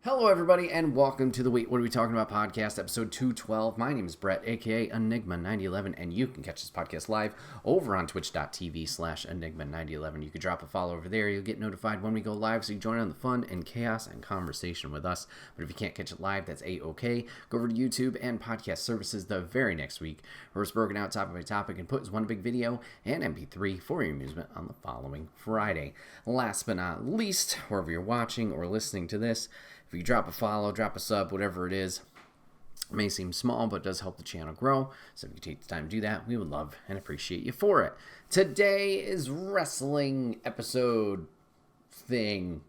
Hello, everybody, and welcome to the Wait, What Are We Talking About podcast, episode 212. My name is Bret, aka Enigma9011, and you can catch this podcast live over on twitch.tv/Enigma9011. You can drop a follow over there. You'll get notified when we go live, so you join in the fun and chaos and conversation with us. But if you can't catch it live, that's A-OK. Go over to YouTube and podcast services the very next week, where it's broken out topic by topic and put as one big video and MP3 for your amusement on the following Friday. Last but not least, wherever you're watching or listening to this, if you drop a follow, drop a sub, whatever it is, it may seem small, but it does help the channel grow. So if you take the time to do that, we would love and appreciate you for it. Today is wrestling episode thing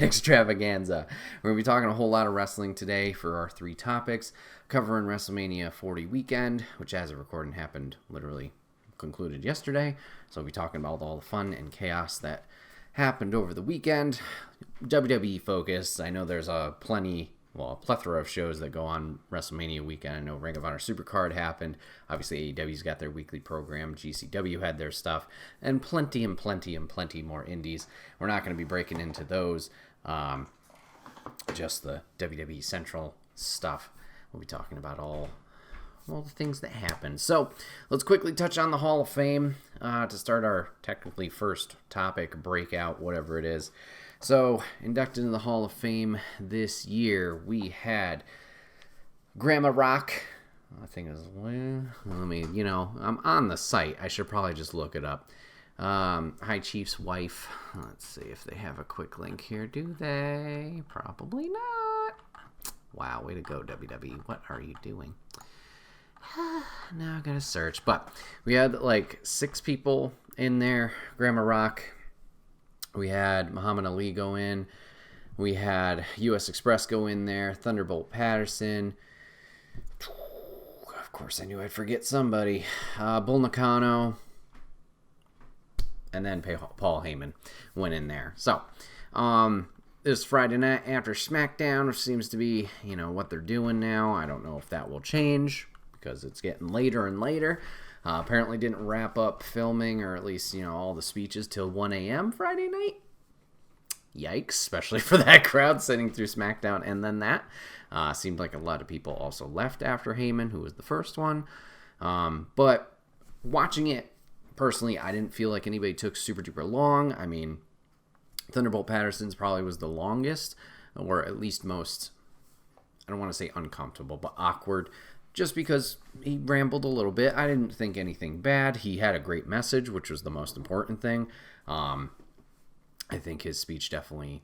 extravaganza. We're going to be talking a whole lot of wrestling today for our three topics, covering WrestleMania 40 weekend, which as of recording happened literally concluded yesterday. So we'll be talking about all the fun and chaos that happened over the weekend. WWE focus. I know there's a plethora of shows that go on WrestleMania weekend. I know Ring of Honor Supercard happened. Obviously, AEW's got their weekly program. GCW had their stuff. And plenty more indies. We're not going to be breaking into those. Just the WWE Central stuff. We'll be talking about all the things that happened. So let's quickly touch on the Hall of Fame to start our technically first topic, breakout, whatever it is. So inducted in the Hall of Fame this year, we had Grandma Rock. I think it was, I'm on the site. I should probably just look it up. High Chief's wife. Let's see if they have a quick link here. Do they? Probably not. Wow, way to go, WWE. What are you doing? Now I gotta search. But we had like 6 people in there. Grandma Rock. We had Muhammad Ali go in. We had U.S. Express go in there. Thunderbolt Patterson. Of course, I knew I'd forget somebody. Bull Nakano. And then Paul Heyman went in there. So, it was Friday night after SmackDown, which seems to be, what they're doing now. I don't know if that will change, because it's getting later and later. Apparently didn't wrap up filming, or at least, all the speeches till 1 a.m. Friday night. Yikes, especially for that crowd sitting through SmackDown and then that. Seemed like a lot of people also left after Heyman, who was the first one. But watching it, personally, I didn't feel like anybody took super duper long. I mean, Thunderbolt Patterson's probably was the longest, or at least most, I don't want to say uncomfortable, but awkward. Just because he rambled a little bit. I didn't think anything bad. He had a great message, which was the most important thing. I think his speech definitely,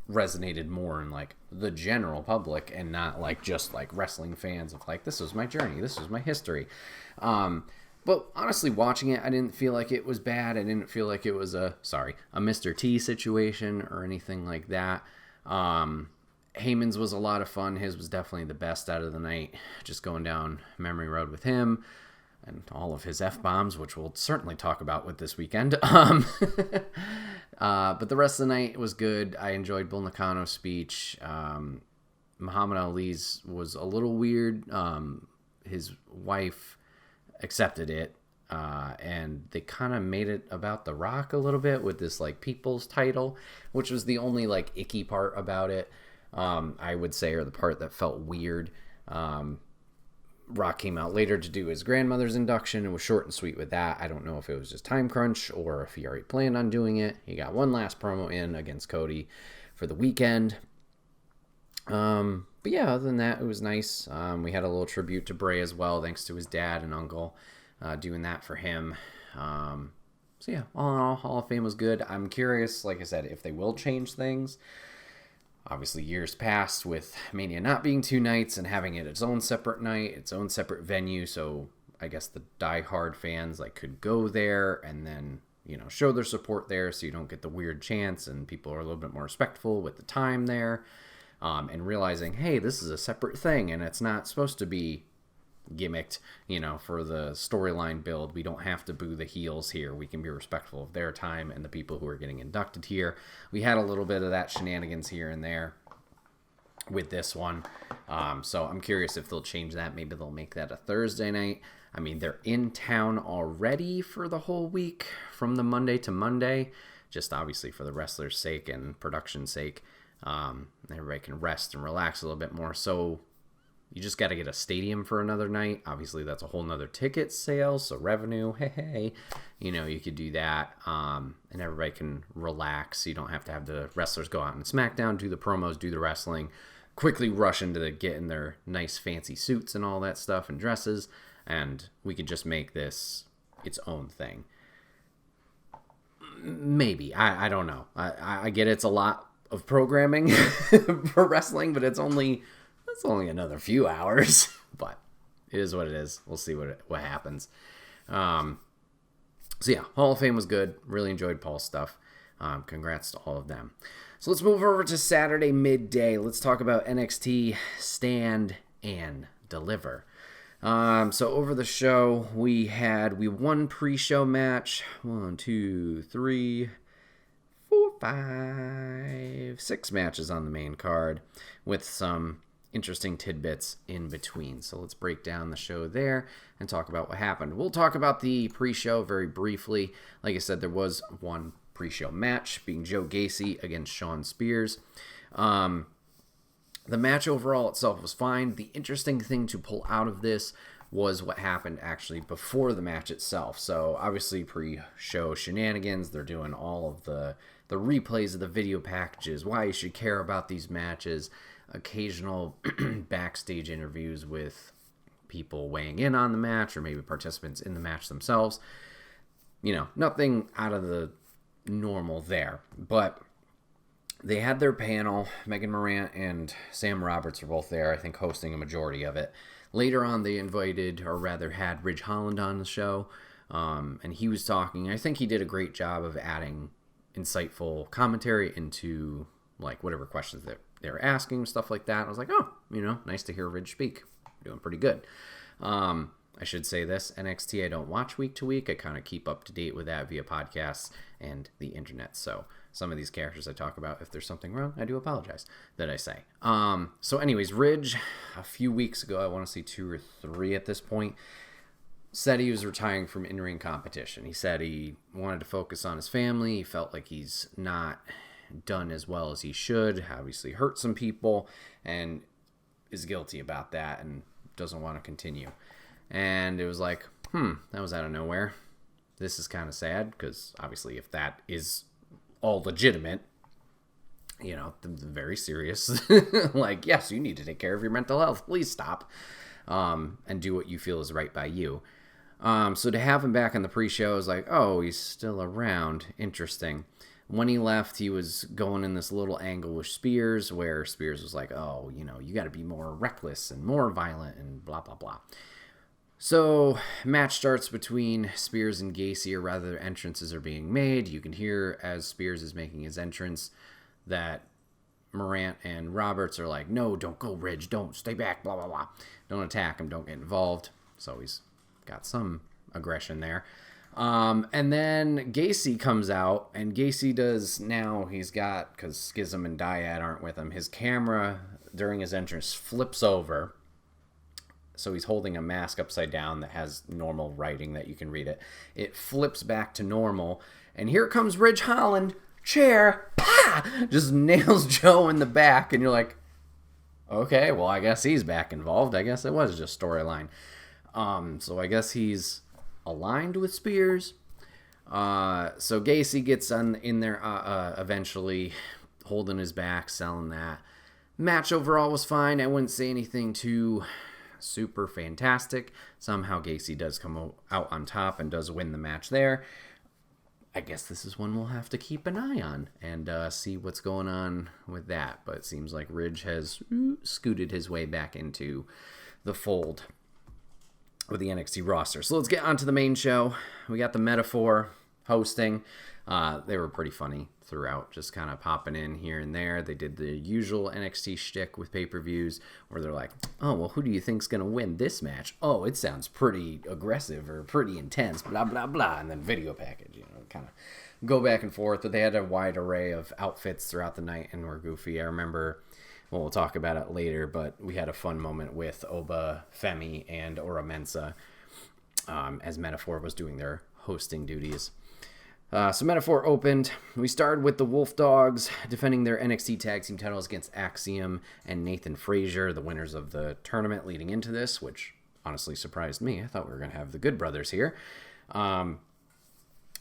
resonated more in like the general public and not like just like wrestling fans of like, this was my journey, this was my history. But honestly, watching it, I didn't feel like it was bad. I didn't feel like it was a Mr. T situation or anything like that. Heyman's was a lot of fun. His was definitely the best out of the night. Just going down memory road with him and all of his F-bombs, which we'll certainly talk about with this weekend. But the rest of the night was good. I enjoyed Bull Nakano's speech. Muhammad Ali's was a little weird. His wife accepted it. And they kind of made it about The Rock a little bit with this like people's title, which was the only like icky part about it. I would say, or the part that felt weird. Rock came out later to do his grandmother's induction and was short and sweet with that. I don't know if it was just time crunch or if he already planned on doing it. He got one last promo in against Cody for the weekend. But yeah, other than that, it was nice. We had a little tribute to Bray as well, thanks to his dad and uncle, doing that for him. So yeah, all in all, Hall of Fame was good. I'm curious, like I said, if they will change things. Obviously, years passed with Mania not being 2 nights and having it its own separate night, its own separate venue. So I guess the diehard fans like could go there and then, show their support there, so you don't get the weird chants and people are a little bit more respectful with the time there. And realizing, hey, this is a separate thing and it's not supposed to be gimmicked, for the storyline build. We don't have to boo the heels here. We can be respectful of their time and the people who are getting inducted here. We had a little bit of that shenanigans here and there with this one. So I'm curious if they'll change that. Maybe they'll make that a Thursday night. I mean, they're in town already for the whole week from the Monday to Monday, just obviously for the wrestlers' sake and production's sake. Everybody can rest and relax a little bit more. So you just got to get a stadium for another night. Obviously, that's a whole nother ticket sales, so revenue. Hey, you could do that, and everybody can relax. You don't have to have the wrestlers go out and SmackDown, do the promos, do the wrestling, quickly rush into getting their nice fancy suits and all that stuff and dresses, and we could just make this its own thing. Maybe. I don't know. I get it's a lot of programming for wrestling, but it's only another few hours. But it is what it is. We'll see what happens. So yeah, Hall of Fame was good. Really enjoyed Paul's stuff. Congrats to all of them. So let's move over to Saturday midday. Let's talk about NXT Stand and Deliver. So over the show, we won pre-show match. 1, 2, 3, 4, 5, 6 matches on the main card with some interesting tidbits in between. So let's break down the show there and talk about what happened. We'll talk about the pre-show very briefly. Like I said, there was one pre-show match, being Joe Gacy against Shawn Spears. The match overall itself was fine. The interesting thing to pull out of this was what happened actually before the match itself. So obviously pre-show shenanigans, they're doing all of the replays of the video packages, why you should care about these matches, occasional backstage interviews with people weighing in on the match or maybe participants in the match themselves. Nothing out of the normal there. But they had their panel. Megan Morant and Sam Roberts were both there, I think, hosting a majority of it. Later on, they invited, or rather had, Ridge Holland on the show, and he was talking. I think he did a great job of adding insightful commentary into, whatever questions that they were asking, stuff like that. I was like, oh, nice to hear Ridge speak. Doing pretty good. I should say this, NXT I don't watch week to week. I kind of keep up to date with that via podcasts and the internet, so some of these characters I talk about, if there's something wrong, I do apologize that I say. So anyways, Ridge, a few weeks ago, I want to say 2 or 3 at this point, said he was retiring from in-ring competition. He said he wanted to focus on his family. He felt like he's not done as well as he should, obviously hurt some people, and is guilty about that and doesn't want to continue. And it was like, that was out of nowhere. This is kind of sad, because obviously if that is all legitimate, very serious. Yes, you need to take care of your mental health. Please stop and do what you feel is right by you. So to have him back on the pre-show is like, oh, he's still around. Interesting. When he left, he was going in this little angle with Spears, where Spears was like, oh, you got to be more reckless and more violent and blah, blah, blah. So, match starts between Spears and Gacy, or rather, entrances are being made. You can hear as Spears is making his entrance that Morant and Roberts are like, no, don't go, Ridge, don't, stay back, blah, blah, blah. Don't attack him, don't get involved. So he's got some aggression there. And then Gacy comes out, and Gacy does now, he's got, because Schism and Dyad aren't with him, his camera during his entrance flips over. So he's holding a mask upside down that has normal writing that you can read it. It flips back to normal. And here comes Ridge Holland, chair, pa! Just nails Joe in the back. And you're like, okay, well, I guess he's back involved. I guess it was just storyline. So I guess he's aligned with Spears. So Gacy gets in there eventually, holding his back, selling that. Match overall was fine. I wouldn't say anything too super fantastic. Somehow Gacy does come out on top and does win the match there. I guess this is one we'll have to keep an eye on and see what's going on with that. But it seems like Ridge has scooted his way back into the fold with the NXT roster. So let's get on to the main show. We got the Metaphor hosting. They were pretty funny throughout, just kind of popping in here and there. They did the usual NXT shtick with pay-per-views where they're like, oh, well, who do you think's going to win this match? Oh, it sounds pretty aggressive or pretty intense, blah, blah, blah. And then video package, kind of go back and forth. But they had a wide array of outfits throughout the night and were goofy. I remember, well, we'll talk about it later, but we had a fun moment with Oba Femi and Ora Mensa as Metaphor was doing their hosting duties. So Metaphor opened. We started with the Wolf Dogs defending their NXT Tag Team titles against Axiom and Nathan Frazier, the winners of the tournament leading into this, which honestly surprised me. I thought we were going to have the Good Brothers here.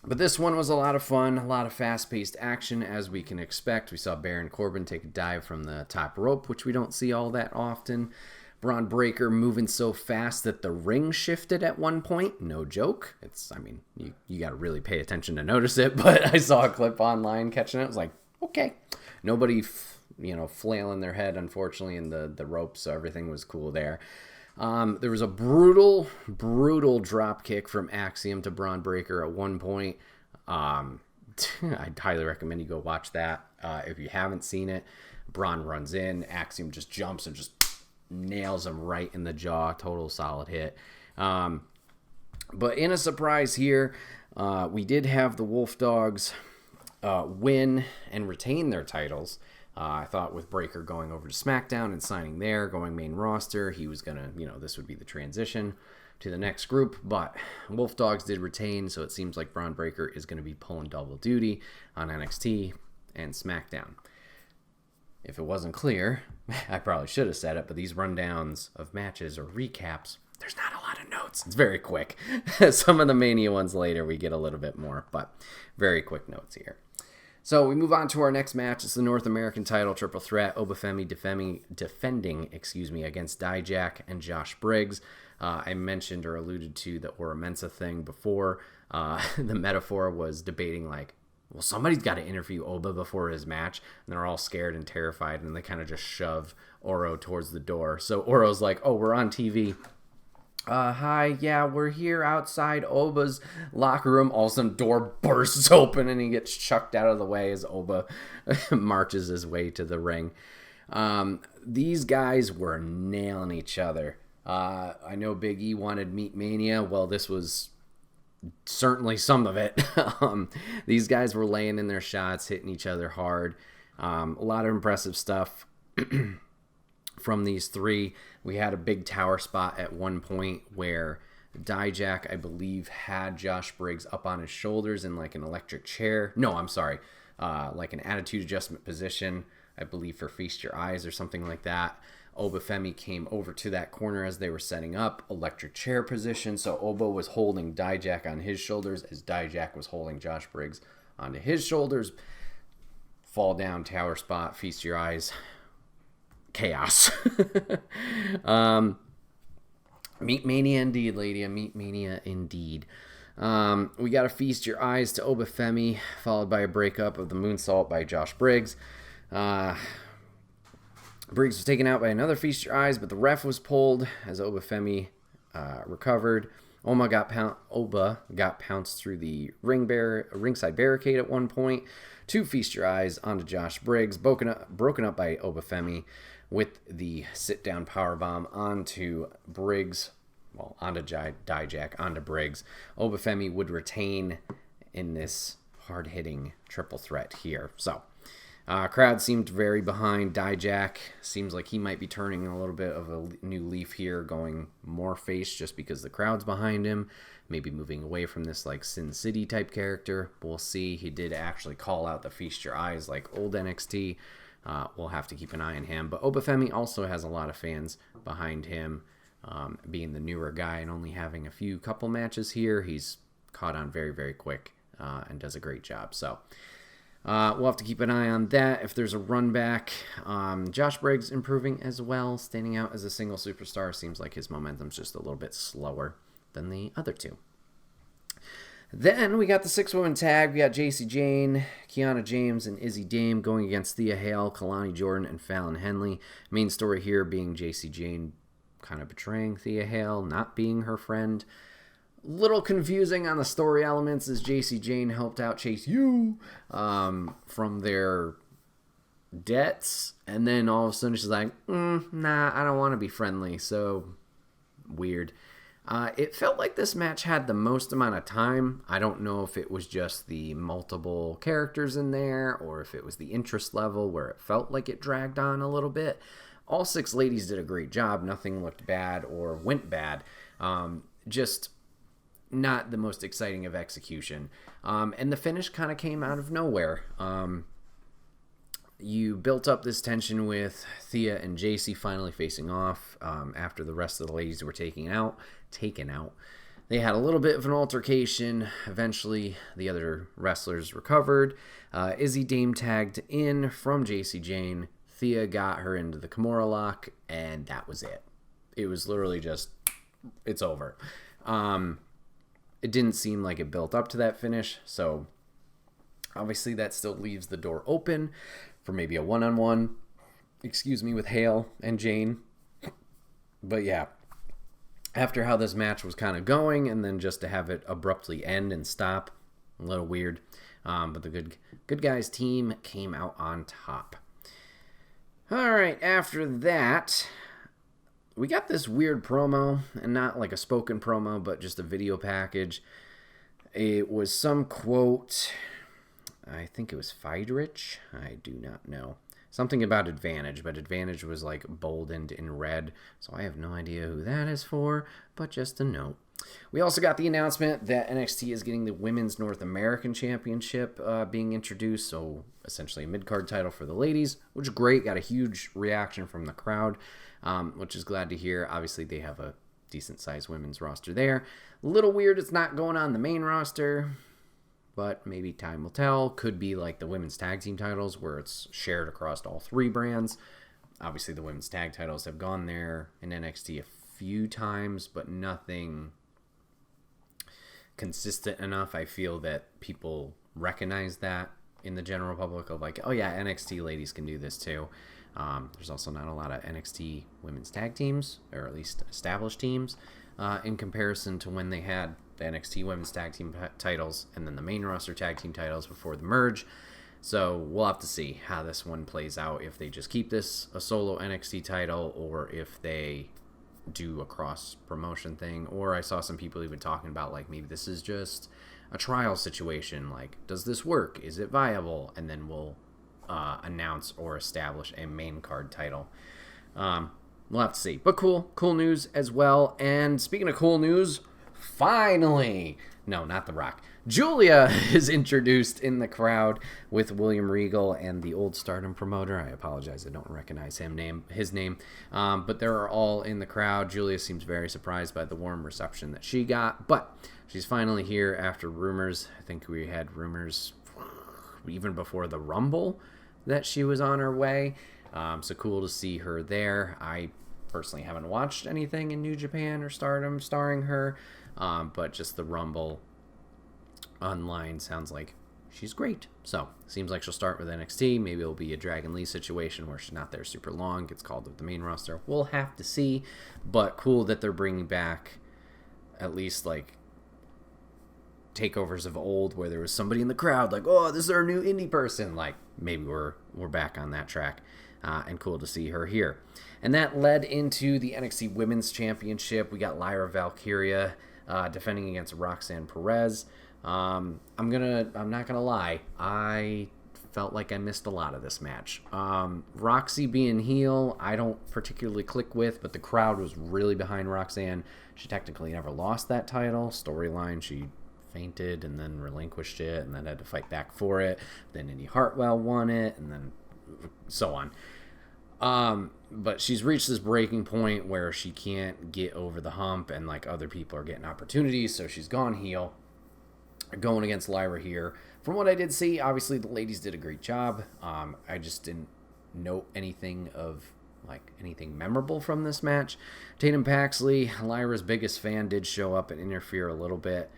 But this one was a lot of fun, a lot of fast-paced action, as we can expect. We saw Baron Corbin take a dive from the top rope, which we don't see all that often. Braun Breaker moving so fast that the ring shifted at one point. No joke. You got to really pay attention to notice it, but I saw a clip online catching it. I was like, okay. Nobody, flailing their head, unfortunately, in the ropes, so everything was cool there. There was a brutal drop kick from Axiom to Braun Breaker at one point. I'd highly recommend you go watch that. If you haven't seen it, Braun runs in, Axiom just jumps and just nails him right in the jaw. Total solid hit. But in a surprise here, we did have the Wolf Dogs win and retain their titles. I thought with Breaker going over to SmackDown and signing there, going main roster, he was going to, this would be the transition to the next group. But Wolf Dogs did retain, so it seems like Braun Breaker is going to be pulling double duty on NXT and SmackDown. If it wasn't clear, I probably should have said it, but these rundowns of matches or recaps, there's not a lot of notes. It's very quick. Some of the Mania ones later, we get a little bit more, but very quick notes here. So we move on to our next match. It's the North American title triple threat. Obafemi defending against Dijak and Josh Briggs. I mentioned or alluded to the Ora Mensa thing before. The Metaphor was debating well, somebody's got to interview Oba before his match, and they're all scared and terrified, and they kind of just shove Oro towards the door. So Oro's like, oh, we're on TV. Hi, yeah, we're here outside Oba's locker room. All of a sudden, door bursts open, and he gets chucked out of the way as Oba marches his way to the ring. These guys were nailing each other. I know Big E wanted Meat Mania. Well, this was certainly some of it. These guys were laying in their shots, hitting each other hard. A lot of impressive stuff from these three. We had a big tower spot at one point where Dijak, I believe, had Josh Briggs up on his shoulders in like an electric chair. No, I'm sorry. Like an attitude adjustment position, I believe, for Feast Your Eyes or something like that. Obafemi came over to that corner as they were setting up, electric chair position. So Oba was holding Dijak on his shoulders as Dijak was holding Josh Briggs onto his shoulders. Fall down, tower spot, Feast Your Eyes. Chaos. Meat Mania indeed, lady. Meat Mania indeed. We got to Feast Your Eyes to Obafemi, followed by a breakup of the moonsault by Josh Briggs. Briggs was taken out by another Feast Your Eyes, but the ref was pulled as Obafemi recovered. Oba got pounced through the ringside barricade at one point. Two Feast Your Eyes onto Josh Briggs, broken up by Obafemi with the sit-down powerbomb onto Briggs, onto Dijak, onto Briggs. Obafemi would retain in this hard-hitting triple threat here. So, crowd seemed very behind Dijak. Seems like he might be turning a little bit of a new leaf here, going more face just because the crowd's behind him. Maybe moving away from this like Sin City type character. We'll see. He did actually call out the Feast Your Eyes like old NXT. We'll have to keep an eye on him. But Obafemi also has a lot of fans behind him, being the newer guy and only having a couple matches here. He's caught on very, very quick and does a great job. So we'll have to keep an eye on that. If there's a run back, Josh Briggs improving as well, standing out as a single superstar. Seems like his momentum's just a little bit slower than the other two. Then we got the 6-woman tag. We got JC Jane, Kiana James, and Izzy Dame going against Thea Hale, Kalani Jordan, and Fallon Henley. Main story here being JC Jane kind of betraying Thea Hale, not being her friend. Little confusing on the story elements as JC Jane helped out Chase U from their debts. And then all of a sudden she's like, nah, I don't want to be friendly. So weird. It felt like this match had the most amount of time. I don't know if it was just the multiple characters in there or if it was the interest level where it felt like it dragged on a little bit. All 6 ladies did a great job. Nothing looked bad or went bad. Just not the most exciting of execution. And the finish kind of came out of nowhere. You built up this tension with Thea and JC finally facing off after the rest of the ladies were taken out. They had a little bit of an altercation. Eventually, the other wrestlers recovered. Izzy Dame tagged in from JC Jane. Thea got her into the Kimura lock, and that was it. It was literally just, it's over. It didn't seem like it built up to that finish, so obviously that still leaves the door open for maybe a one-on-one, with Hale and Jane. But yeah, after how this match was kind of going, and then just to have it abruptly end and stop, a little weird. But the good guys team came out on top. All right, after that, we got this weird promo, and not like a spoken promo, but just a video package. It was some quote, I think it was Friedrich, I do not know. Something about Advantage, but Advantage was like boldened in red, so I have no idea who that is for, but just a note. We also got the announcement that NXT is getting the Women's North American Championship being introduced, so essentially a mid-card title for the ladies, which is great. Got a huge reaction from the crowd, which is glad to hear. Obviously, they have a decent-sized women's roster there. A little weird it's not going on the main roster, but maybe time will tell. Could be like the women's tag team titles where it's shared across all three brands. Obviously, the women's tag titles have gone there in NXT a few times, but nothing consistent enough. I feel that people recognize that in the general public of like, oh yeah, NXT ladies can do this too. There's also not a lot of NXT women's tag teams, or at least established teams, in comparison to when they had the NXT women's tag team titles and then the main roster tag team titles before the merge. So we'll have to see how this one plays out, if they just keep this a solo NXT title or if they do a cross promotion thing. Or I saw some people even talking about like maybe this is just a trial situation, like does this work, is it viable, and then we'll announce or establish a main card title. We'll have to see, but cool news as well. And speaking of cool news, finally, no, not The Rock, Julia is introduced in the crowd with William Regal and the old Stardom promoter. I apologize, I don't recognize his name, but they're all in the crowd. Julia seems very surprised by the warm reception that she got, but she's finally here after rumors. I think we had rumors even before the Rumble that she was on her way, so cool to see her there. I personally haven't watched anything in New Japan or Stardom starring her, but just the Rumble online sounds like she's great. So seems like she'll start with NXT. Maybe it'll be a Dragon Lee situation where she's not there super long, gets called up the main roster. We'll have to see, but cool that they're bringing back at least like takeovers of old where there was somebody in the crowd like, oh, this is our new indie person. Like maybe we're back on that track, and cool to see her here. And that led into the NXT Women's Championship. We got Lyra Valkyria defending against Roxanne Perez. I'm not gonna lie, I felt like I missed a lot of this match. Roxy being heel, I don't particularly click with, but the crowd was really behind Roxanne. She technically never lost that title. Storyline, she fainted and then relinquished it and then had to fight back for it. Then Indy Hartwell won it, and then so on. But she's reached this breaking point where she can't get over the hump, and like other people are getting opportunities, so she's gone heel, going against Lyra here. From what I did see, obviously the ladies did a great job. I just didn't note anything memorable from this match. Tatum Paxley, Lyra's biggest fan, did show up and interfere a little bit,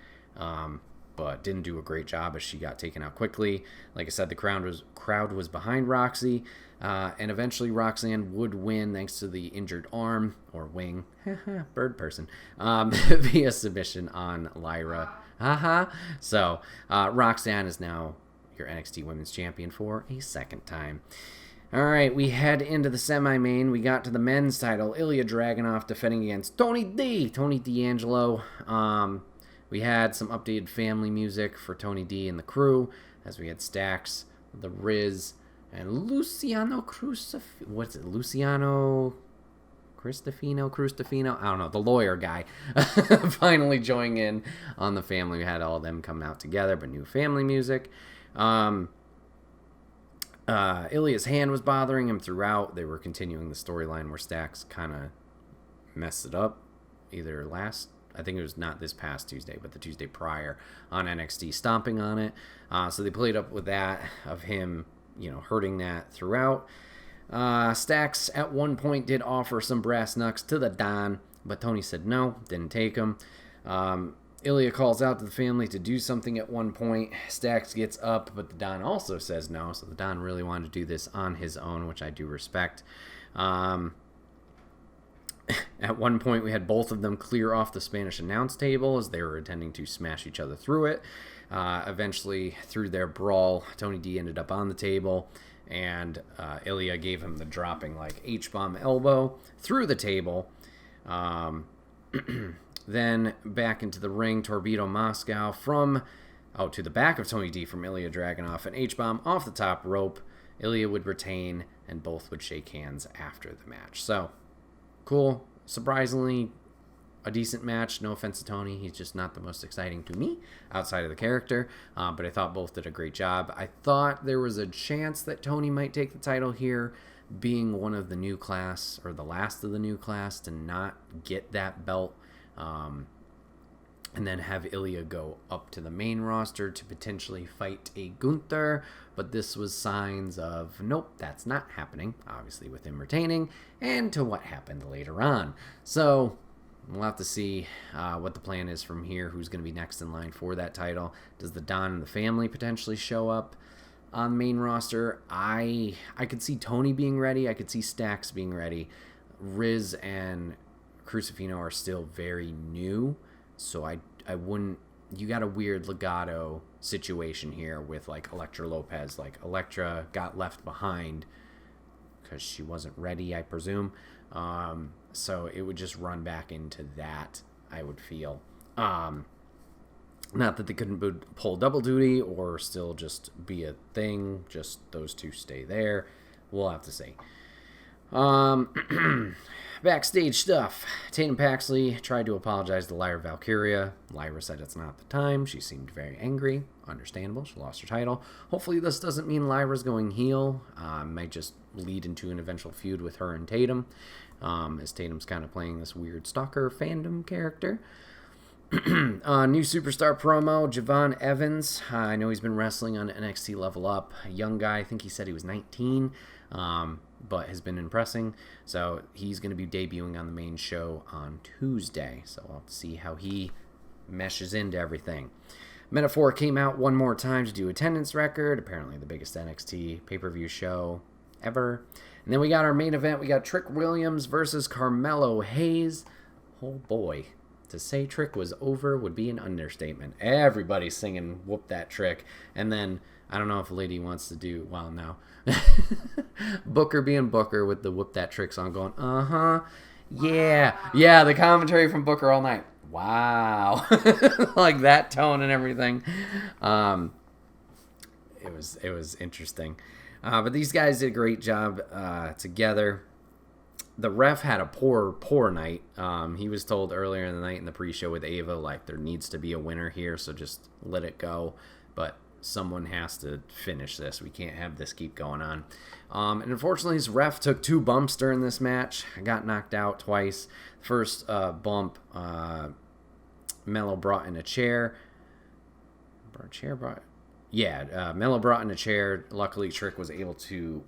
but didn't do a great job as she got taken out quickly. Like I said, the crowd was behind Roxy, and eventually Roxanne would win thanks to the injured arm, or wing, bird person, via submission on Lyra. So Roxanne is now your NXT Women's Champion for a second time. All right, we head into the semi-main. We got to the men's title. Ilya Dragunov defending against Tony D'Angelo. We had some updated family music for Tony D and the crew, as we had Stax, The Riz, and Luciano Cristofino, I don't know, the lawyer guy, finally joining in on the family. We had all of them coming out together, but new family music. Ilya's hand was bothering him throughout. They were continuing the storyline where Stacks kind of messed it up. I think it was not this past Tuesday, but the Tuesday prior on NXT, stomping on it. So they played up with that, of him, hurting that throughout. Stacks at one point did offer some brass knucks to the Don, but Tony said no, didn't take them. Ilya calls out to the family to do something at one point. Stacks gets up, but the Don also says no, so the Don really wanted to do this on his own, which I do respect. At one point, we had both of them clear off the Spanish announce table as they were intending to smash each other through it. Eventually, through their brawl, Tony D ended up on the table, and Ilya gave him the dropping H-bomb elbow through the table. Then back into the ring, Torpedo Moscow to the back of Tony D from Ilya Dragunov, an H-bomb off the top rope. Ilya would retain, and both would shake hands after the match. So, cool. Surprisingly, a decent match. No offense to Tony. He's just not the most exciting to me outside of the character. But I thought both did a great job. I thought there was a chance that Tony might take the title here, being one of the new class, or the last of the new class, to not get that belt. And then have Ilya go up to the main roster to potentially fight a Gunther. But this was signs of, nope, that's not happening, obviously with him retaining, and to what happened later on. So we'll have to see what the plan is from here, who's going to be next in line for that title. Does the Don and the family potentially show up on the main roster? I could see Tony being ready. I could see Stacks being ready. Riz and Crucifino are still very new, so I wouldn't. You got a weird Legato situation here with Elektra Lopez. Elektra got left behind because she wasn't ready, I presume. So it would just run back into that, I would feel. Not that they couldn't pull double duty or still just be a thing. Just those two stay there. We'll have to see. Backstage stuff. Tatum Paxley tried to apologize to Lyra Valkyria. Lyra said it's not the time. She seemed very angry. Understandable. She lost her title. Hopefully this doesn't mean Lyra's going heel. Might just lead into an eventual feud with her and Tatum, as Tatum's kind of playing this weird stalker fandom character. New superstar promo, Javon Evans. I know he's been wrestling on NXT Level Up. A young guy. I think he said he was 19. But has been impressing. So he's going to be debuting on the main show on Tuesday. So we'll have to see how he meshes into everything. Metaphor came out one more time to do attendance record. Apparently the biggest NXT pay-per-view show ever. And then we got our main event. We got Trick Williams versus Carmelo Hayes. Oh boy. To say Trick was over would be an understatement. Everybody's singing Whoop That Trick. And then, I don't know if a lady wants to do, well, no. Booker being Booker with the Whoop That Trick song going, yeah. Yeah, the commentary from Booker all night. Wow. That tone and everything. It was interesting. But these guys did a great job together. The ref had a poor night. He was told earlier in the night in the pre-show with Ava, there needs to be a winner here, so just let it go. But someone has to finish this. We can't have this keep going on. And unfortunately, his ref took 2 bumps during this match. Got knocked out twice. First bump, Mello brought in a chair. Mello brought in a chair. Luckily, Trick was able to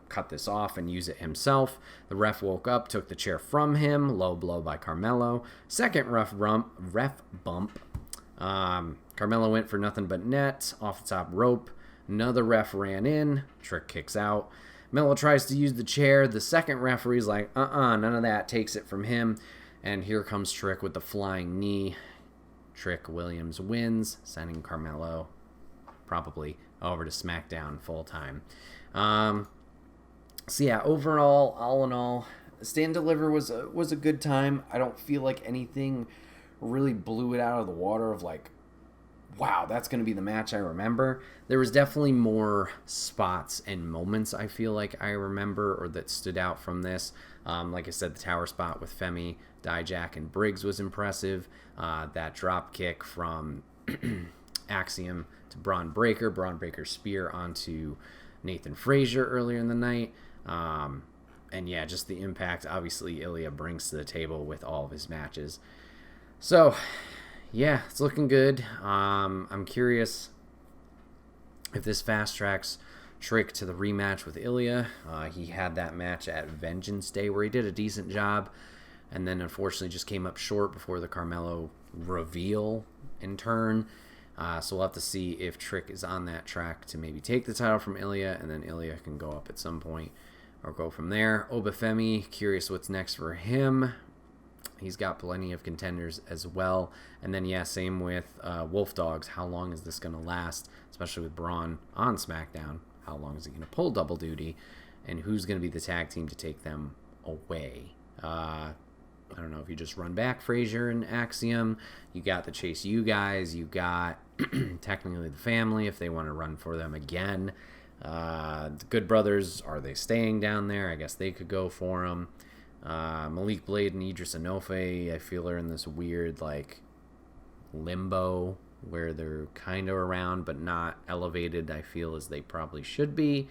cut this off and use it himself. The ref woke up, took the chair from him. Low blow by Carmelo. Second ref bump. Carmelo went for nothing but net off the top rope. Another ref ran in. Trick kicks out. Mello tries to use the chair. The second referee's like, none of that. Takes it from him. And here comes Trick with the flying knee. Trick Williams wins, sending Carmelo probably over to SmackDown full time. So yeah, overall, all in all, Stand Deliver was a good time. I don't feel like anything really blew it out of the water of wow, that's going to be the match I remember. There was definitely more spots and moments I feel like I remember or that stood out from this. Like I said, the tower spot with Femi, Dijak, and Briggs was impressive. That drop kick from Axiom to Braun Breaker's spear onto Nathan Frazier earlier in the night. And yeah, just the impact obviously Ilya brings to the table with all of his matches. So, yeah, it's looking good. I'm curious if this fast tracks Trick to the rematch with Ilya. He had that match at Vengeance Day where he did a decent job, and then unfortunately just came up short before the Carmelo reveal in turn. So we'll have to see if Trick is on that track to maybe take the title from Ilya, and then Ilya can go up at some point or go from there. Obafemi, curious what's next for him. He's got plenty of contenders as well. And then, yeah, same with Wolf Dogs. How long is this going to last, especially with Braun on SmackDown? How long is he going to pull double duty? And who's going to be the tag team to take them away? I don't know if you just run back Frazier and Axiom. You got the Chase U guys. You got technically the family if they want to run for them again. The Good Brothers, are they staying down there? I guess they could go for them. Malik Blade and Idris Enofe, I feel, are in this weird like limbo where they're kind of around but not elevated, I feel, as they probably should be.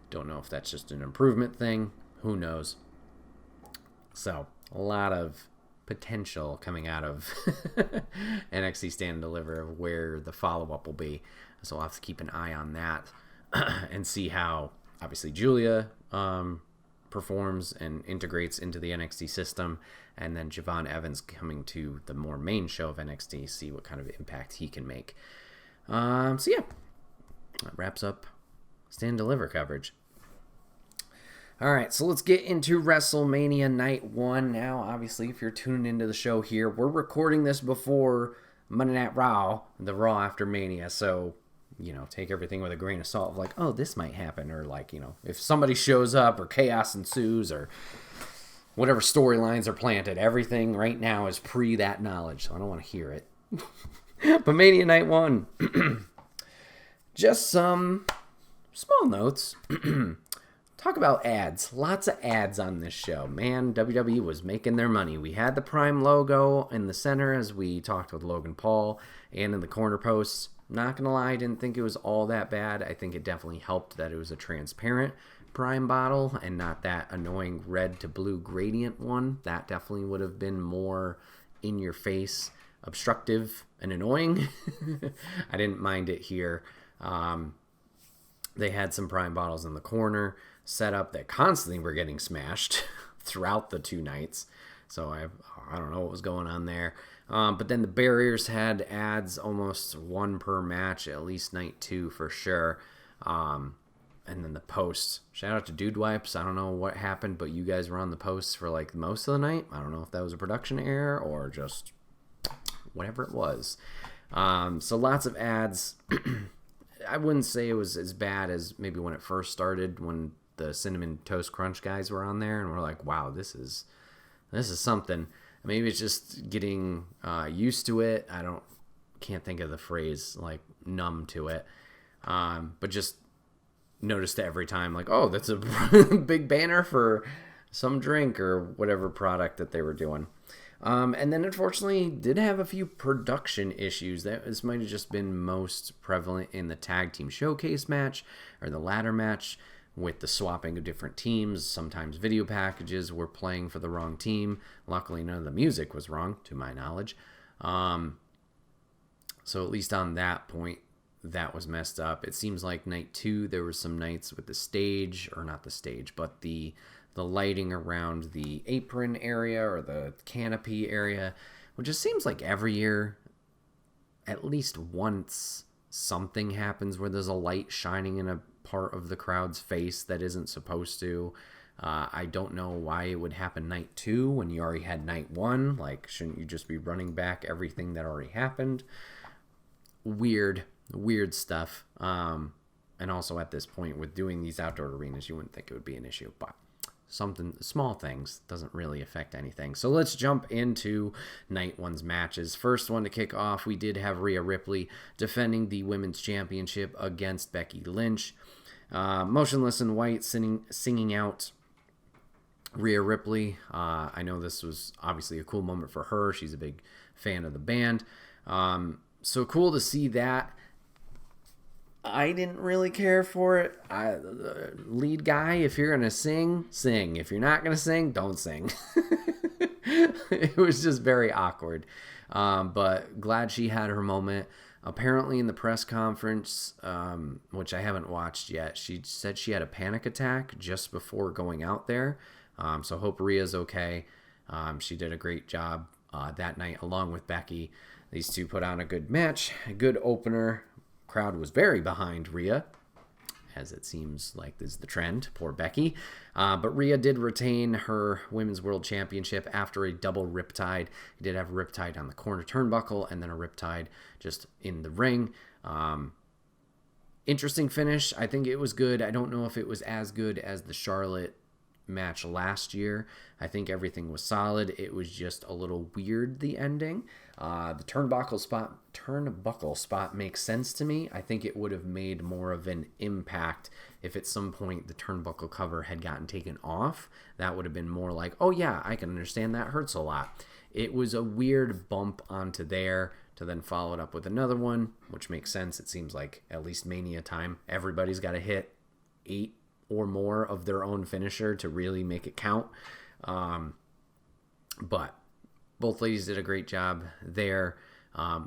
Don't know if that's just an improvement thing. Who knows? So, a lot of potential coming out of NXT Stand and Deliver of where the follow-up will be. So, I'll have to keep an eye on that and see how, obviously, Julia performs and integrates into the NXT system, and then Javon Evans coming to the more main show of NXT, see what kind of impact he can make. So yeah, that wraps up Stand and Deliver coverage. All right, so let's get into WrestleMania Night 1 now. Obviously, if you're tuning into the show here, we're recording this before Monday Night Raw, the Raw after Mania, so take everything with a grain of salt of like, oh, this might happen, or like, if somebody shows up or chaos ensues or whatever storylines are planted, everything right now is pre that knowledge, so I don't want to hear it. But Mania Night 1, just some small notes. Talk about ads. Lots of ads on this show. Man, WWE was making their money. We had the Prime logo in the center as we talked with Logan Paul, and in the corner posts. Not gonna lie, I didn't think it was all that bad. I think it definitely helped that it was a transparent Prime bottle and not that annoying red to blue gradient one. That definitely would have been more in your face, obstructive, and annoying. I didn't mind it here. They had some Prime bottles in the corner set up that constantly were getting smashed throughout the two nights. So I don't know what was going on there. But then the barriers had ads, almost one per match, at least night 2 for sure. And then the posts. Shout out to Dude Wipes. I don't know what happened, but you guys were on the posts for like most of the night. I don't know if that was a production error or just whatever it was. So lots of ads. I wouldn't say it was as bad as maybe when it first started, when the Cinnamon Toast Crunch guys were on there and we're like, wow, this is something. Maybe it's just getting used to it. Can't think of the phrase, like numb to it. But just noticed every time, like, oh, that's a big banner for some drink or whatever product that they were doing. And then unfortunately did have a few production issues. This might have just been most prevalent in the tag team showcase match or the ladder match, with the swapping of different teams. Sometimes video packages were playing for the wrong team. Luckily, none of the music was wrong, to my knowledge. So at least on that point, that was messed up. It seems like night 2, there were some nights with the stage, or not the stage, but the lighting around the apron area or the canopy area, which just seems like every year, at least once, something happens where there's a light shining in a part of the crowd's face that isn't supposed to. I don't know why it would happen night 2 when you already had night 1. Like, shouldn't you just be running back everything that already happened? Weird stuff. And also at this point with doing these outdoor arenas, you wouldn't think it would be an issue, but something, small things, doesn't really affect anything. So let's jump into night one's matches. First one to kick off, we did have Rhea Ripley defending the women's championship against Becky Lynch. Motionless in White singing out Rhea Ripley. I know this was obviously a cool moment for her. She's a big fan of the band. So cool to see that. I didn't really care for it. Lead guy, if you're going to sing, sing. If you're not going to sing, don't sing. It was just very awkward. But glad she had her moment. Apparently in the press conference, which I haven't watched yet, she said she had a panic attack just before going out there. So hope Rhea's okay. She did a great job that night along with Becky. These two put on a good match, a good opener. Crowd was very behind Rhea, as it seems like this is the trend. Poor Becky. But Rhea did retain her Women's World Championship after a double riptide. He did have a riptide on the corner turnbuckle and then a riptide just in the ring. Interesting finish. I think it was good. I don't know if it was as good as the Charlotte match last year. I think everything was solid. It was just a little weird, the ending. The turnbuckle spot makes sense to me. I think it would have made more of an impact if at some point the turnbuckle cover had gotten taken off. That would have been more like, oh yeah, I can understand that hurts a lot. It was a weird bump onto there to then follow it up with another one, which makes sense. It seems like at least Mania time, everybody's got to hit 8 or more of their own finisher to really make it count. But both ladies did a great job there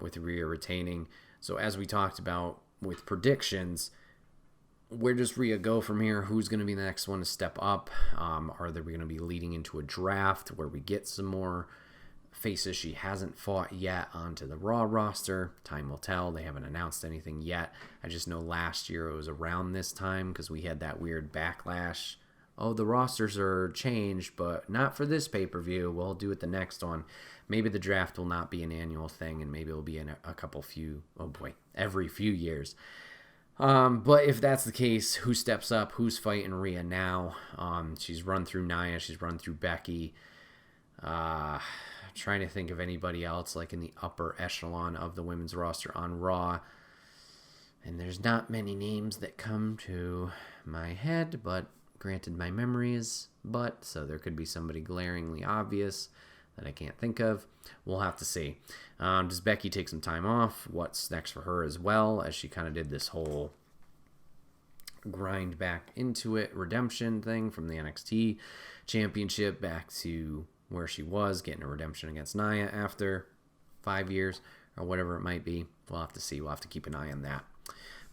with Rhea retaining. So as we talked about with predictions, where does Rhea go from here? Who's going to be the next one to step up? Are they going to be leading into a draft where we get some more faces she hasn't fought yet onto the Raw roster? Time will tell. They haven't announced anything yet. I just know last year it was around this time because we had that weird backlash. Oh, the rosters are changed, but not for this pay-per-view. We'll do it the next one. Maybe the draft will not be an annual thing, and maybe it'll be in every few years. But if that's the case, who steps up? Who's fighting Rhea now? She's run through Nia. She's run through Becky. Trying to think of anybody else like in the upper echelon of the women's roster on Raw. And there's not many names that come to my head, but granted my memory is so there could be somebody glaringly obvious that I can't think of. We'll have to see. Does Becky take some time off? What's next for her as well, as she kind of did this whole grind back into it redemption thing from the NXT championship back to where she was, getting a redemption against Nia after 5 years or whatever it might be. We'll have to see. We'll have to keep an eye on that.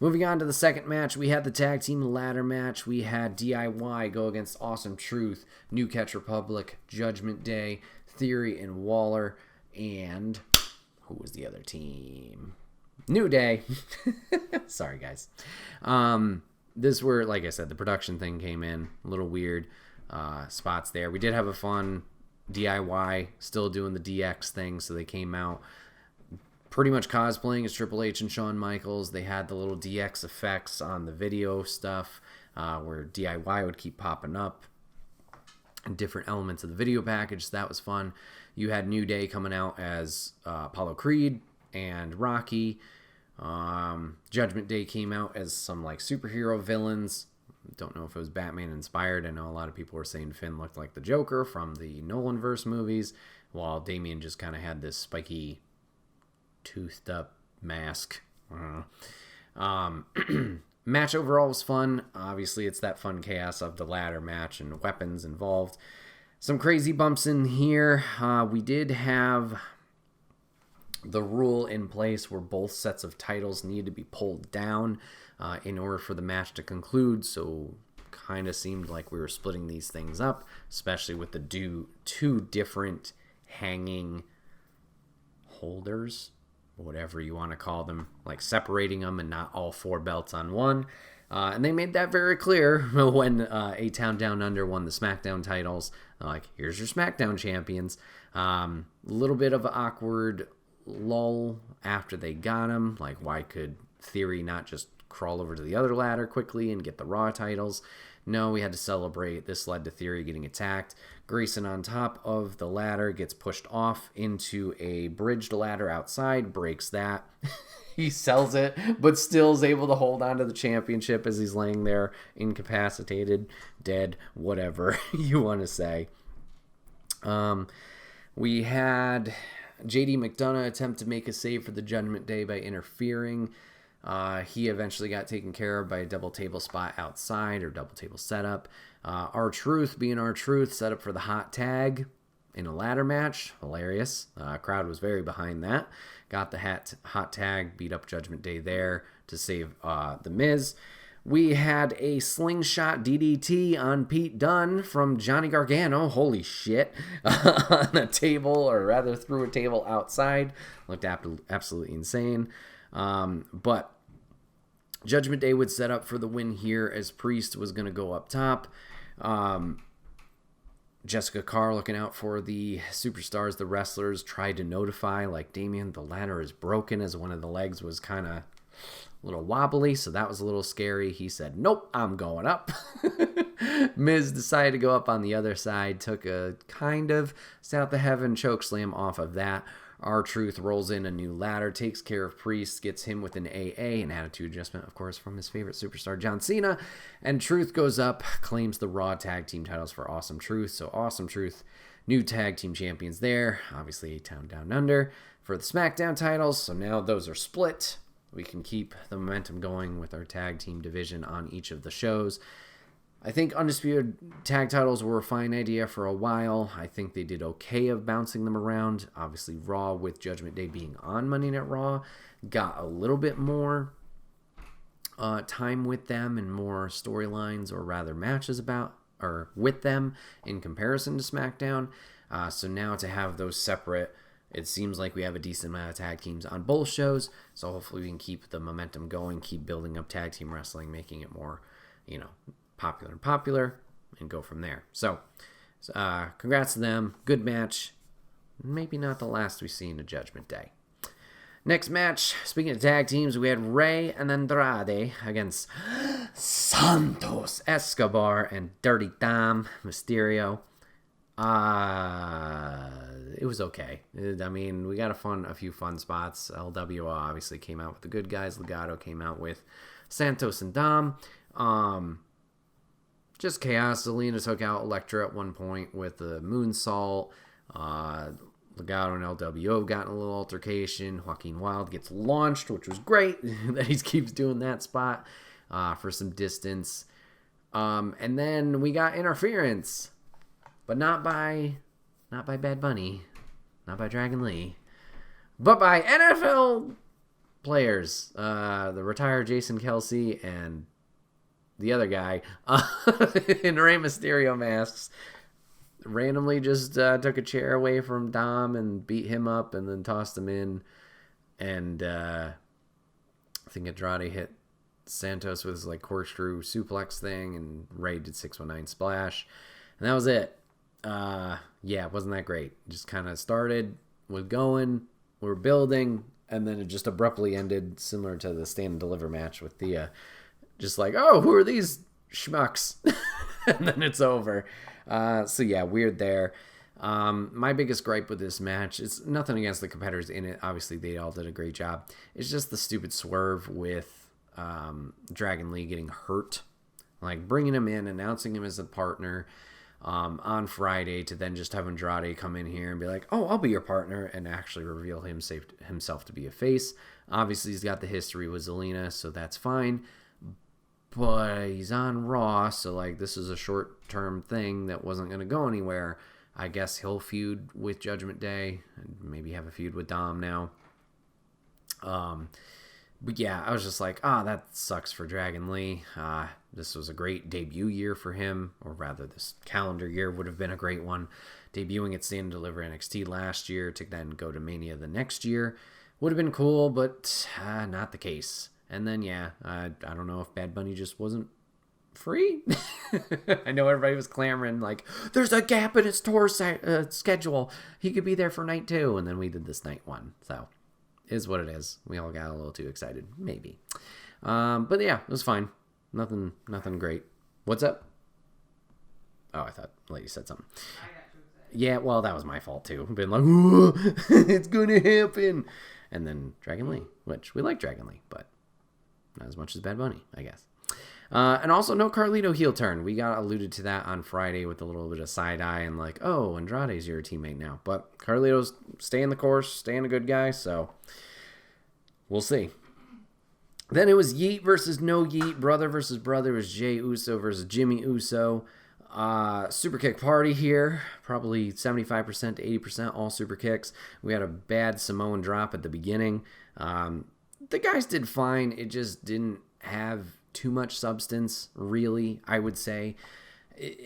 Moving on to the second match, we had the tag team ladder match. We had DIY go against Awesome Truth, New Catch Republic, Judgment Day, Theory and Waller, and who was the other team? New Day. Sorry, guys. This were, like I said, the production thing came in. A little weird spots there. We did have a fun DIY, still doing the DX thing, so they came out pretty much cosplaying as Triple H and Shawn Michaels. They had the little DX effects on the video stuff where DIY would keep popping up in different elements of the video package. So that was fun. You had New Day coming out as Apollo Creed and Rocky. Judgment Day came out as some like superhero villains. Don't know if it was Batman inspired. I know a lot of people were saying Finn looked like the Joker from the Nolanverse movies, while Damien just kind of had this spiky, toothed up mask. Match overall was fun. Obviously, it's that fun chaos of the ladder match and weapons involved. Some crazy bumps in here. We did have the rule in place where both sets of titles need to be pulled down in order for the match to conclude. So kind of seemed like we were splitting these things up, especially with the two different hanging holders, whatever you want to call them, like separating them and not all 4 belts on one. And they made that very clear when A-Town Down Under won the SmackDown titles. Like, here's your SmackDown champions. A little bit of an awkward lull after they got them. Like, why could Theory not just crawl over to the other ladder quickly and get the Raw titles? No, we had to celebrate. This led to Theory getting attacked. Grayson on top of the ladder gets pushed off into a bridged ladder outside, breaks that. He sells it, but still is able to hold on to the championship as he's laying there incapacitated, dead, whatever you want to say. We had JD McDonough attempt to make a save for the Judgment Day by interfering. He eventually got taken care of by a double table spot outside, or double table setup. R-Truth, being R-Truth, set up for the hot tag in a ladder match. Hilarious. Crowd was very behind that. Got the hot tag, beat up Judgment Day there to save The Miz. We had a slingshot DDT on Pete Dunne from Johnny Gargano. Holy shit. On a table, or rather through a table outside. Looked absolutely insane. But Judgment Day would set up for the win here as Priest was going to go up top. Jessica Carr looking out for the superstars, the wrestlers, tried to notify, like, Damien, the ladder is broken, as one of the legs was kind of a little wobbly, so that was a little scary. He said, nope, I'm going up. Miz decided to go up on the other side, took a kind of South of Heaven chokeslam off of that. R-Truth rolls in a new ladder, takes care of Priest, gets him with an AA, an attitude adjustment, of course, from his favorite superstar, John Cena. And Truth goes up, claims the Raw Tag Team titles for Awesome Truth. So Awesome Truth, new tag team champions there. Obviously, A-Town Down Under for the SmackDown titles. So now those are split. We can keep the momentum going with our tag team division on each of the shows. I think Undisputed Tag Titles were a fine idea for a while. I think they did okay of bouncing them around. Obviously, Raw, with Judgment Day being on Monday Night Raw, got a little bit more time with them and more storylines, or rather matches with them in comparison to SmackDown. So now to have those separate, it seems like we have a decent amount of tag teams on both shows. So hopefully we can keep the momentum going, keep building up tag team wrestling, making it more, popular, and go from there. So, congrats to them. Good match. Maybe not the last we see in a Judgment Day. Next match, speaking of tag teams, we had Rey and Andrade against Santos Escobar and Dirty Dom Mysterio. It was okay. I mean, we got a few fun spots. LWO obviously came out with the good guys. Legado came out with Santos and Dom. Just chaos. Zelina took out Elektra at one point with a moonsault. Legado and LWO got in a little altercation. Joaquin Wilde gets launched, which was great that he keeps doing that spot for some distance. And then we got interference, but not by Bad Bunny, not by Dragon Lee, but by NFL players. The retired Jason Kelsey and the other guy in Rey Mysterio masks randomly just took a chair away from Dom and beat him up and then tossed him in. And I think Andrade hit Santos with his corkscrew suplex thing, and Rey did 619 splash. And that was it. It wasn't that great. Just kind of started, was going, we were building, and then it just abruptly ended, similar to the Stand and Deliver match with Thea. Just who are these schmucks? And then it's over. Weird there. My biggest gripe with this match, it's nothing against the competitors in it. Obviously, they all did a great job. It's just the stupid swerve with Dragon Lee getting hurt. Bringing him in, announcing him as a partner on Friday, to then just have Andrade come in here and be like, oh, I'll be your partner, and actually reveal himself to be a face. Obviously, he's got the history with Zelina, so that's fine. But he's on Raw, so this is a short-term thing that wasn't going to go anywhere. I guess he'll feud with Judgment Day and maybe have a feud with Dom now. But yeah, I was just that sucks for Dragon Lee. This was a great debut year for him, or rather this calendar year would have been a great one. Debuting at Stand and Deliver NXT last year to then go to Mania the next year would have been cool, but not the case. And then, I don't know if Bad Bunny just wasn't free. I know everybody was clamoring, there's a gap in his tour schedule. He could be there for night 2, and then we did this night 1. So, is what it is. We all got a little too excited, maybe. But yeah, it was fine. Nothing great. What's up? Oh, I thought Lady said something. Yeah, well, that was my fault too. Been like, "Whoa, it's gonna happen," and then Dragon Lee, which we like Dragon Lee, but not as much as Bad Bunny, I guess. And also no Carlito heel turn. We got alluded to that on Friday with a little bit of side eye and like, oh, Andrade's your teammate now, but Carlito's staying the course, staying a good guy, so we'll see. Then it was Yeet versus No Yeet, brother versus brother. It was Jey Uso versus Jimmy Uso. Super kick party here, probably 75% to 80% all super kicks. We had a bad Samoan drop at the beginning. The guys did fine. It just didn't have too much substance, really, I would say.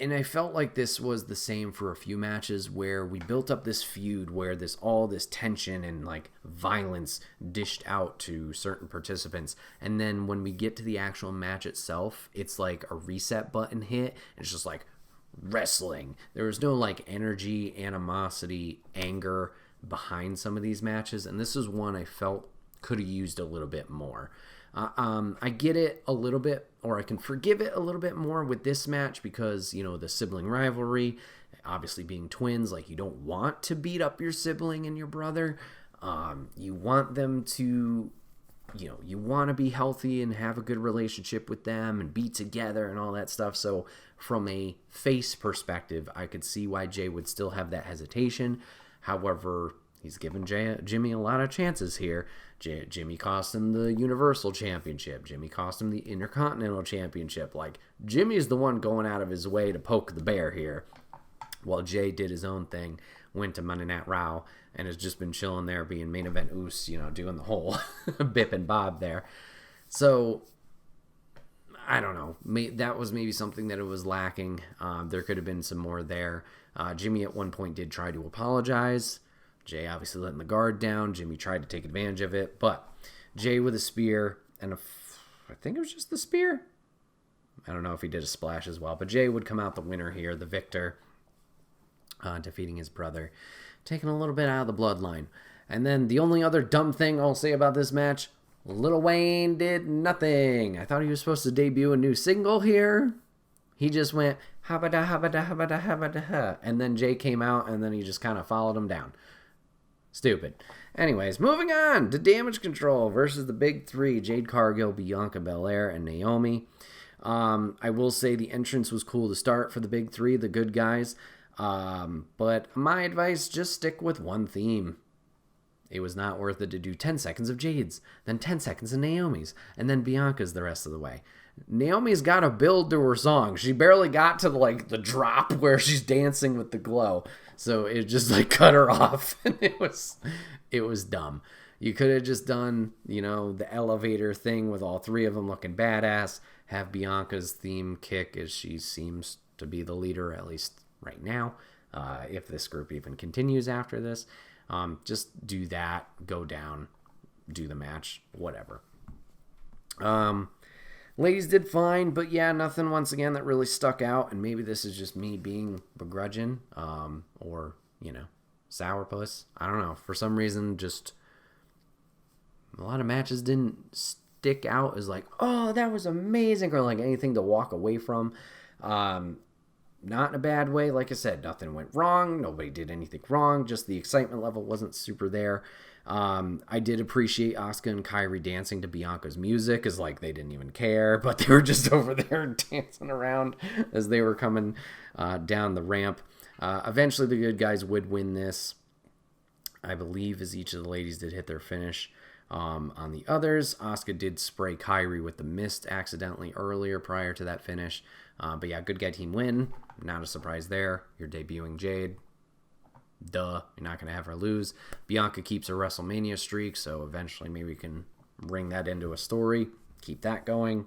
And I felt like this was the same for a few matches where we built up this feud where all this tension and like violence dished out to certain participants. And then when we get to the actual match itself, it's like a reset button hit. It's just like wrestling. There was no like energy, animosity, anger behind some of these matches. And this is one I felt could have used a little bit more. I get it a little bit, or I can forgive it a little bit more with this match because, you know, the sibling rivalry, obviously being twins, like you don't want to beat up your sibling and your brother. You want them to, you know, you want to be healthy and have a good relationship with them and be together and all that stuff. So from a face perspective, I could see why Jey would still have that hesitation. However, he's given Jimmy a lot of chances here. Jimmy cost him the Universal Championship. Jimmy cost him the Intercontinental Championship. Like, Jimmy's the one going out of his way to poke the bear here. While Jey did his own thing, went to Monday Night Raw, and has just been chilling there being main event Oos, you know, doing the whole bip and bob there. So, I don't know. That was maybe something that it was lacking. There could have been some more there. Jimmy at one point did try to apologize. Jey obviously letting the guard down. Jimmy tried to take advantage of it, but Jey with a spear and I think it was just the spear. I don't know if he did a splash as well, but Jey would come out the winner here, the victor, defeating his brother, taking a little bit out of the bloodline. And then the only other dumb thing I'll say about this match, Lil Wayne did nothing. I thought he was supposed to debut a new single here. He just went, habada, habada, habada, habada, ha. And then Jey came out, and then he just kind of followed him down. Stupid. Anyways, moving on to Damage Control versus the Big Three, Jade Cargill, Bianca Belair, and Naomi. I will say the entrance was cool to start for the Big Three, the good guys. But my advice, just stick with one theme. It was not worth it to do 10 seconds of Jade's, then 10 seconds of Naomi's, and then Bianca's the rest of the way. Naomi's got a build to her song. She barely got to the drop where she's dancing with the glow. So it just like cut her off. And it was dumb. You could have just done, you know, the elevator thing with all three of them looking badass. Have Bianca's theme kick as she seems to be the leader, at least right now. If this group even continues after this. Just do that. Go down. Do the match. Whatever. Ladies did fine, but yeah, nothing once again that really stuck out, and maybe this is just me being begrudging, or, you know, sourpuss. I don't know. For some reason, just a lot of matches didn't stick out as like, oh, that was amazing, or like anything to walk away from. Not in a bad way. Like I said, nothing went wrong. Nobody did anything wrong. Just the excitement level wasn't super there. I did appreciate Asuka and Kairi dancing to Bianca's music, as like they didn't even care, but they were just over there dancing around as they were coming down the ramp. Eventually the good guys would win this, I believe, as each of the ladies did hit their finish. On the others, Asuka did spray Kairi with the mist accidentally earlier prior to that finish. But yeah, good guy team win. Not a surprise there. You're debuting Jade. Duh, you're not going to have her lose. Bianca keeps her WrestleMania streak, so eventually maybe we can bring that into a story. Keep that going.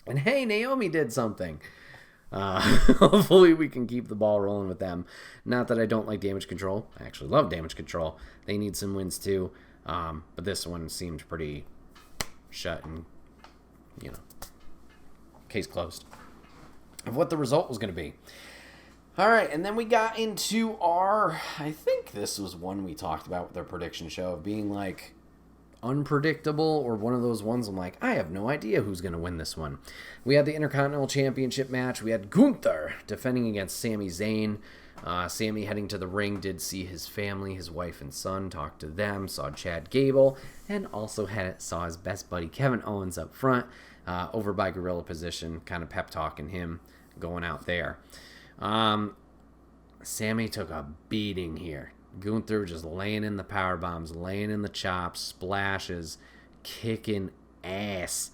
And hey, Naomi did something. Hopefully we can keep the ball rolling with them. Not that I don't like Damage Control. I actually love Damage Control. They need some wins too. But this one seemed pretty shut and, you know, case closed of what the result was going to be. All right, and then we got into I think this was one we talked about with our prediction show, of being like, unpredictable or one of those ones I'm like, I have no idea who's going to win this one. We had the Intercontinental Championship match. We had Gunther defending against Sami Zayn. Sami heading to the ring, did see his family, his wife and son, talk to them, saw Chad Gable, and also saw his best buddy Kevin Owens up front, over by Gorilla Position, kind of pep talking him going out there. Sami took a beating here. Gunther just laying in the power bombs, laying in the chops, splashes, kicking ass.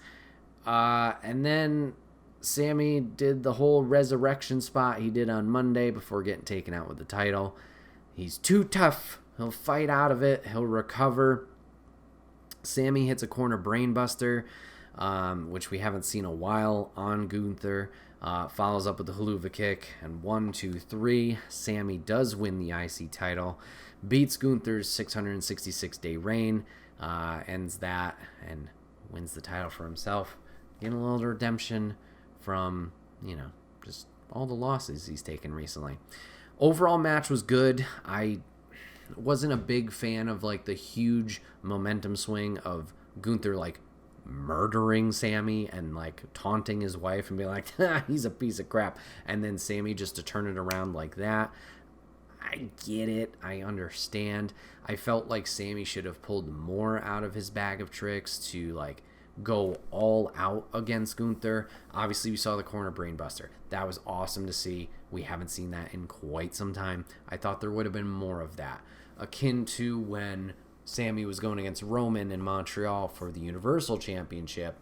And then Sami did the whole resurrection spot he did on Monday before getting taken out with the title. He's too tough. He'll fight out of it. He'll recover. Sami hits a corner brainbuster, which we haven't seen a while on Gunther. Follows up with the haluva kick, and 1, 2, 3. Sami does win the IC title, beats Gunther's 666-day reign, ends that, and wins the title for himself. Getting a little redemption from, just all the losses he's taken recently. Overall match was good. I wasn't a big fan of, the huge momentum swing of Gunther, murdering Sami and taunting his wife and be like, he's a piece of crap, and then Sami just to turn it around like that. I get it. I understand. I felt like Sami should have pulled more out of his bag of tricks to go all out against Gunther. Obviously, we saw the corner brainbuster. That was awesome to see. We haven't seen that in quite some time. I thought there would have been more of that, akin to when Sami was going against Roman in Montreal for the Universal Championship.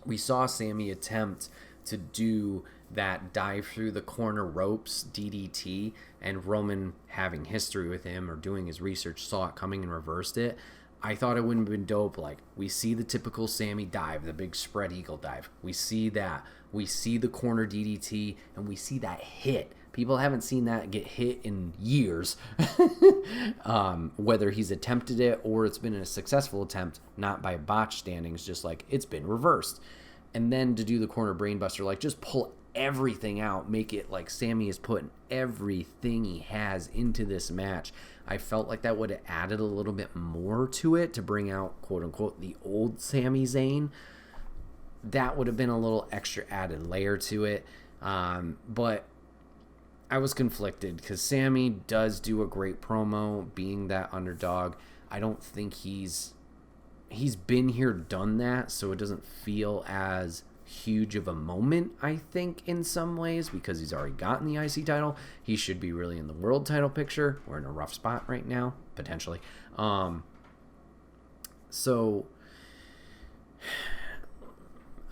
We saw Sami attempt to do that dive through the corner ropes DDT, and Roman, having history with him or doing his research, saw it coming and reversed it. I thought it wouldn't have been dope. We see the typical Sami dive, the big spread eagle dive. We see that. We see the corner DDT, and we see that hit. People haven't seen that get hit in years, whether he's attempted it or it's been a successful attempt, not by botch standings, just it's been reversed. And then to do the corner brainbuster, just pull everything out, make it like Sami is putting everything he has into this match. I felt like that would have added a little bit more to it to bring out, quote unquote, the old Sami Zayn. That would have been a little extra added layer to it. But I was conflicted because Sami does do a great promo being that underdog. I don't think he's been here, done that, so it doesn't feel as huge of a moment, I think, in some ways, because he's already gotten the IC title. He should be really in the world title picture. We're in a rough spot right now, potentially. So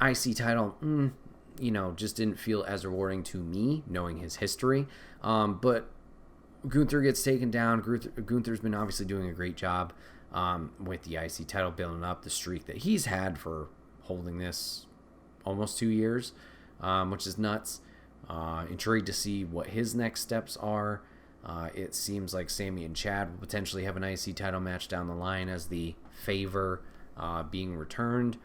IC title, just didn't feel as rewarding to me, knowing his history. But Gunther gets taken down. Gunther's been obviously doing a great job with the IC title, building up the streak that he's had for holding this almost 2 years, which is nuts. Intrigued to see what his next steps are. It seems like Sami and Chad will potentially have an IC title match down the line as the favor being returned.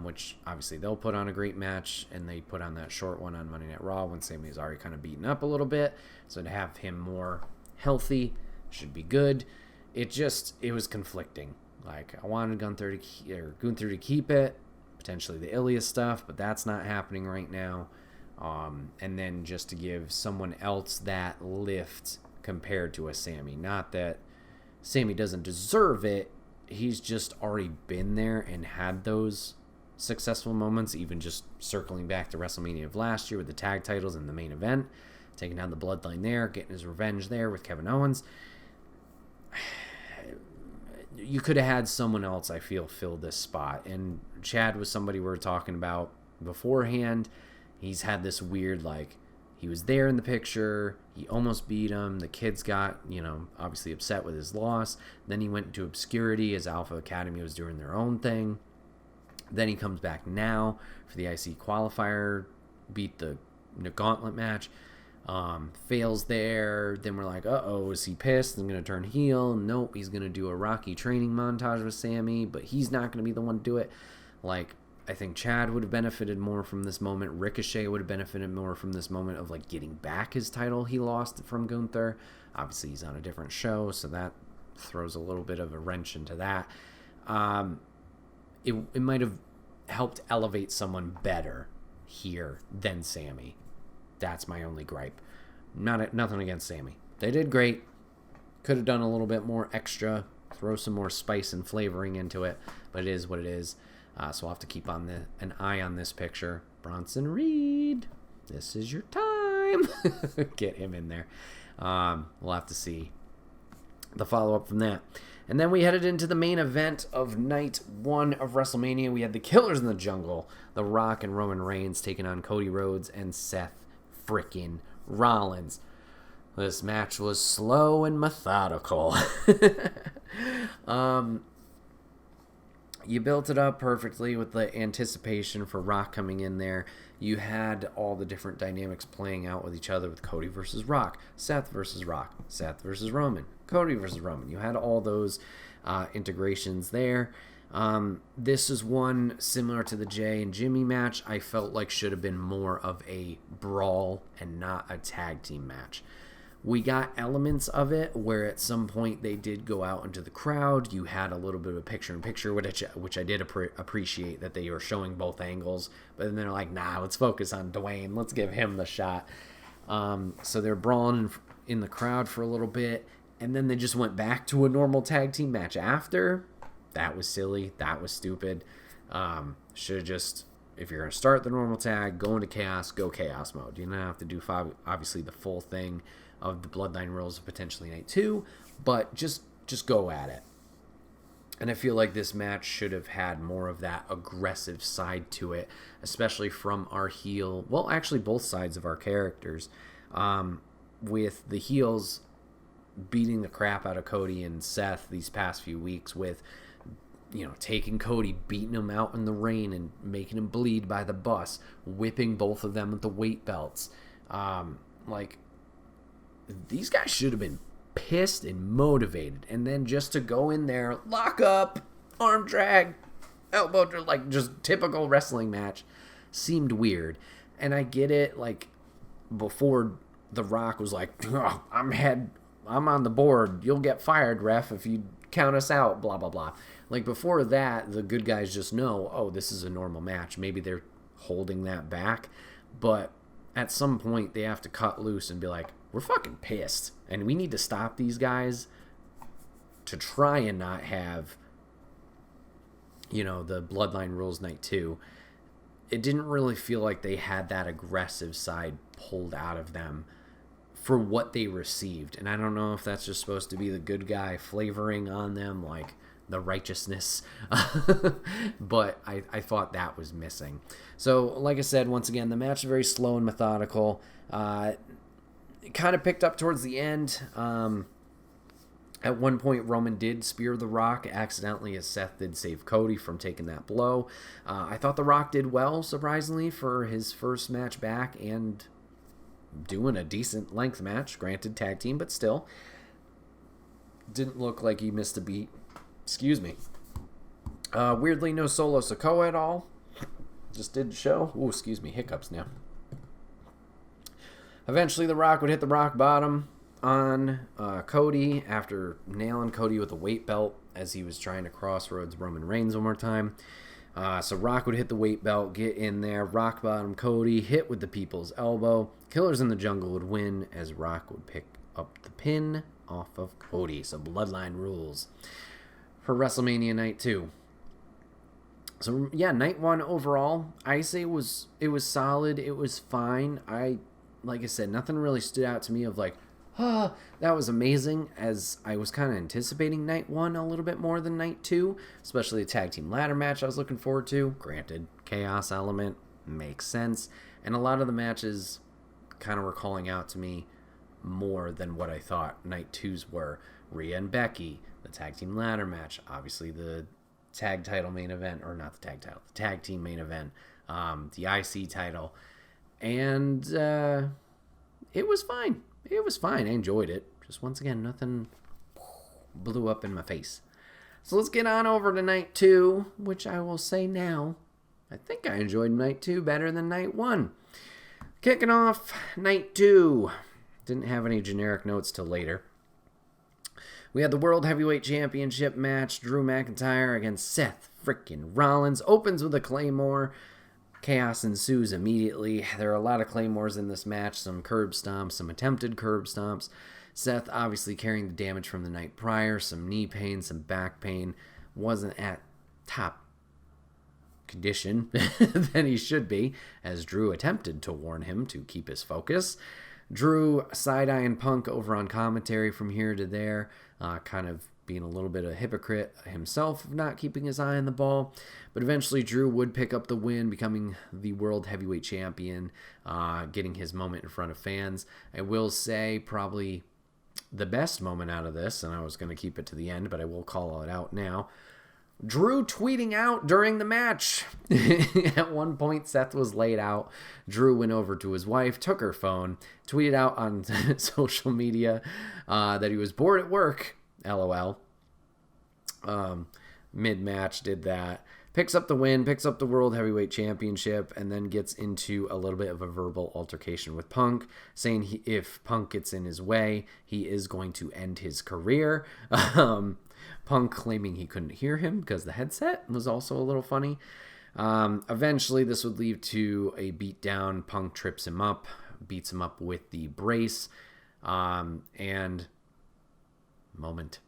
Which obviously they'll put on a great match, and they put on that short one on Monday Night Raw when Sami is already kind of beaten up a little bit. So to have him more healthy should be good. It was conflicting. I wanted Gunther to keep it, potentially the Ilya stuff, but that's not happening right now. And then just to give someone else that lift compared to a Sami. Not that Sami doesn't deserve it. He's just already been there and had those successful moments, even just circling back to WrestleMania of last year with the tag titles in the main event, taking down the Bloodline there, getting his revenge there with Kevin Owens. You could have had someone else, I feel, fill this spot. And Chad was somebody we were talking about beforehand. He's had this weird, he was there in the picture, he almost beat him, the kids got, obviously upset with his loss, then he went into obscurity as Alpha Academy was doing their own thing, then he comes back now for the IC qualifier, beat the gauntlet match, fails there, then we're like, uh-oh, is he pissed and going to turn heel? Nope, he's going to do a Rocky training montage with Sami, but he's not going to be the one to do it. I think Chad would have benefited more from this moment. Ricochet would have benefited more from this moment of getting back his title he lost from Gunther. Obviously, he's on a different show, so that throws a little bit of a wrench into that. It might have helped elevate someone better here than Sammy. That's my only gripe. Nothing against Sammy. They did great. Could have done a little bit more extra, throw some more spice and flavoring into it, but it is what it is. So I'll have to keep an eye on this picture. Bronson Reed, this is your time. Get him in there. We'll have to see the follow-up from that. And then we headed into the main event of night 1 of WrestleMania. We had the Killers in the Jungle, The Rock and Roman Reigns taking on Cody Rhodes and Seth frickin' Rollins. This match was slow and methodical. You built it up perfectly with the anticipation for Rock coming in there. You had all the different dynamics playing out with each other with Cody versus Rock, Seth versus Rock, Seth versus Roman, Cody versus Roman. You had all those integrations there. This is one similar to the Jay and Jimmy match. I felt like should have been more of a brawl and not a tag team match. We got elements of it where at some point they did go out into the crowd. You had a little bit of a picture-in-picture, which I did appreciate that they were showing both angles. But then they're like, nah, let's focus on Dwayne. Let's give him the shot. So they're brawling in the crowd for a little bit. And then they just went back to a normal tag team match after. That was silly. That was stupid. Should have just, if you're going to start the normal tag, go into chaos, go chaos mode. You don't have to do, obviously, the full thing of the Bloodline Rules of potentially night 2, but just go at it. And I feel like this match should have had more of that aggressive side to it, especially from our heel, well, actually both sides of our characters, with the heels beating the crap out of Cody and Seth these past few weeks with, taking Cody, beating him out in the rain and making him bleed by the bus, whipping both of them with the weight belts. These guys should have been pissed and motivated. And then just to go in there, lock up, arm drag, elbow, just typical wrestling match, seemed weird. And I get it, before The Rock was like, oh, I'm on the board. You'll get fired, ref, if you count us out, blah, blah, blah. Before that, the good guys just know, oh, this is a normal match. Maybe they're holding that back. But at some point, they have to cut loose and be like, we're fucking pissed. And we need to stop these guys to try and not have, the Bloodline Rules Night 2. It didn't really feel like they had that aggressive side pulled out of them for what they received. And I don't know if that's just supposed to be the good guy flavoring on them, like the righteousness. But I thought that was missing. So, like I said, once again, the match is very slow and methodical. It kind of picked up towards the end. At one point, Roman did spear The Rock accidentally, as Seth did save Cody from taking that blow. I thought The Rock did well, surprisingly, for his first match back and doing a decent length match. Granted, tag team, but still. Didn't look like he missed a beat. Excuse me. Weirdly, no Solo Sikoa at all. Just did show. Ooh, excuse me, hiccups now. Eventually, The Rock would hit the rock bottom on Cody after nailing Cody with a weight belt as he was trying to crossroads Roman Reigns one more time. So Rock would hit the weight belt, get in there, rock bottom Cody, hit with the people's elbow. Killers in the Jungle would win as Rock would pick up the pin off of Cody. So Bloodline Rules for WrestleMania Night 2. So yeah, Night 1 overall, I say it was solid. It was fine. Like I said, nothing really stood out to me of that was amazing, as I was kind of anticipating Night 1 a little bit more than Night 2, especially the tag team ladder match I was looking forward to. Granted, chaos element makes sense, and a lot of the matches kind of were calling out to me more than what I thought Night 2's were. Rhea and Becky, the tag team ladder match, obviously the tag title main event, or not the tag title, the tag team main event, the IC title. And it was fine. It was fine. I enjoyed it. Just once again, nothing blew up in my face. So let's get on over to Night 2, which I will say now, I think I enjoyed Night 2 better than Night 1. Kicking off Night 2. Didn't have any generic notes till later. We had the World Heavyweight Championship match. Drew McIntyre against Seth frickin' Rollins. Opens with a Claymore. Chaos ensues immediately. There are a lot of Claymores in this match. Some curb stomps, some attempted curb stomps. Seth obviously carrying the damage from the night prior. Some knee pain, some back pain. Wasn't at top condition than he should be, as Drew attempted to warn him to keep his focus. Drew side-eyeing Punk over on commentary from here to there, kind of being a little bit of a hypocrite himself of not keeping his eye on the ball. But eventually Drew would pick up the win, becoming the World Heavyweight Champion, getting his moment in front of fans. I will say probably the best moment out of this, and I was going to keep it to the end, but I will call it out now. Drew tweeting out during the match. At one point, Seth was laid out. Drew went over to his wife, took her phone, tweeted out on social media that he was bored at work. LOL. Mid-match did that. Picks up the win, picks up the World Heavyweight Championship, and then gets into a little bit of a verbal altercation with Punk, saying if Punk gets in his way, he is going to end his career. Punk claiming he couldn't hear him because the headset was also a little funny. Eventually, this would lead to a beatdown. Punk trips him up, beats him up with the brace, and moment.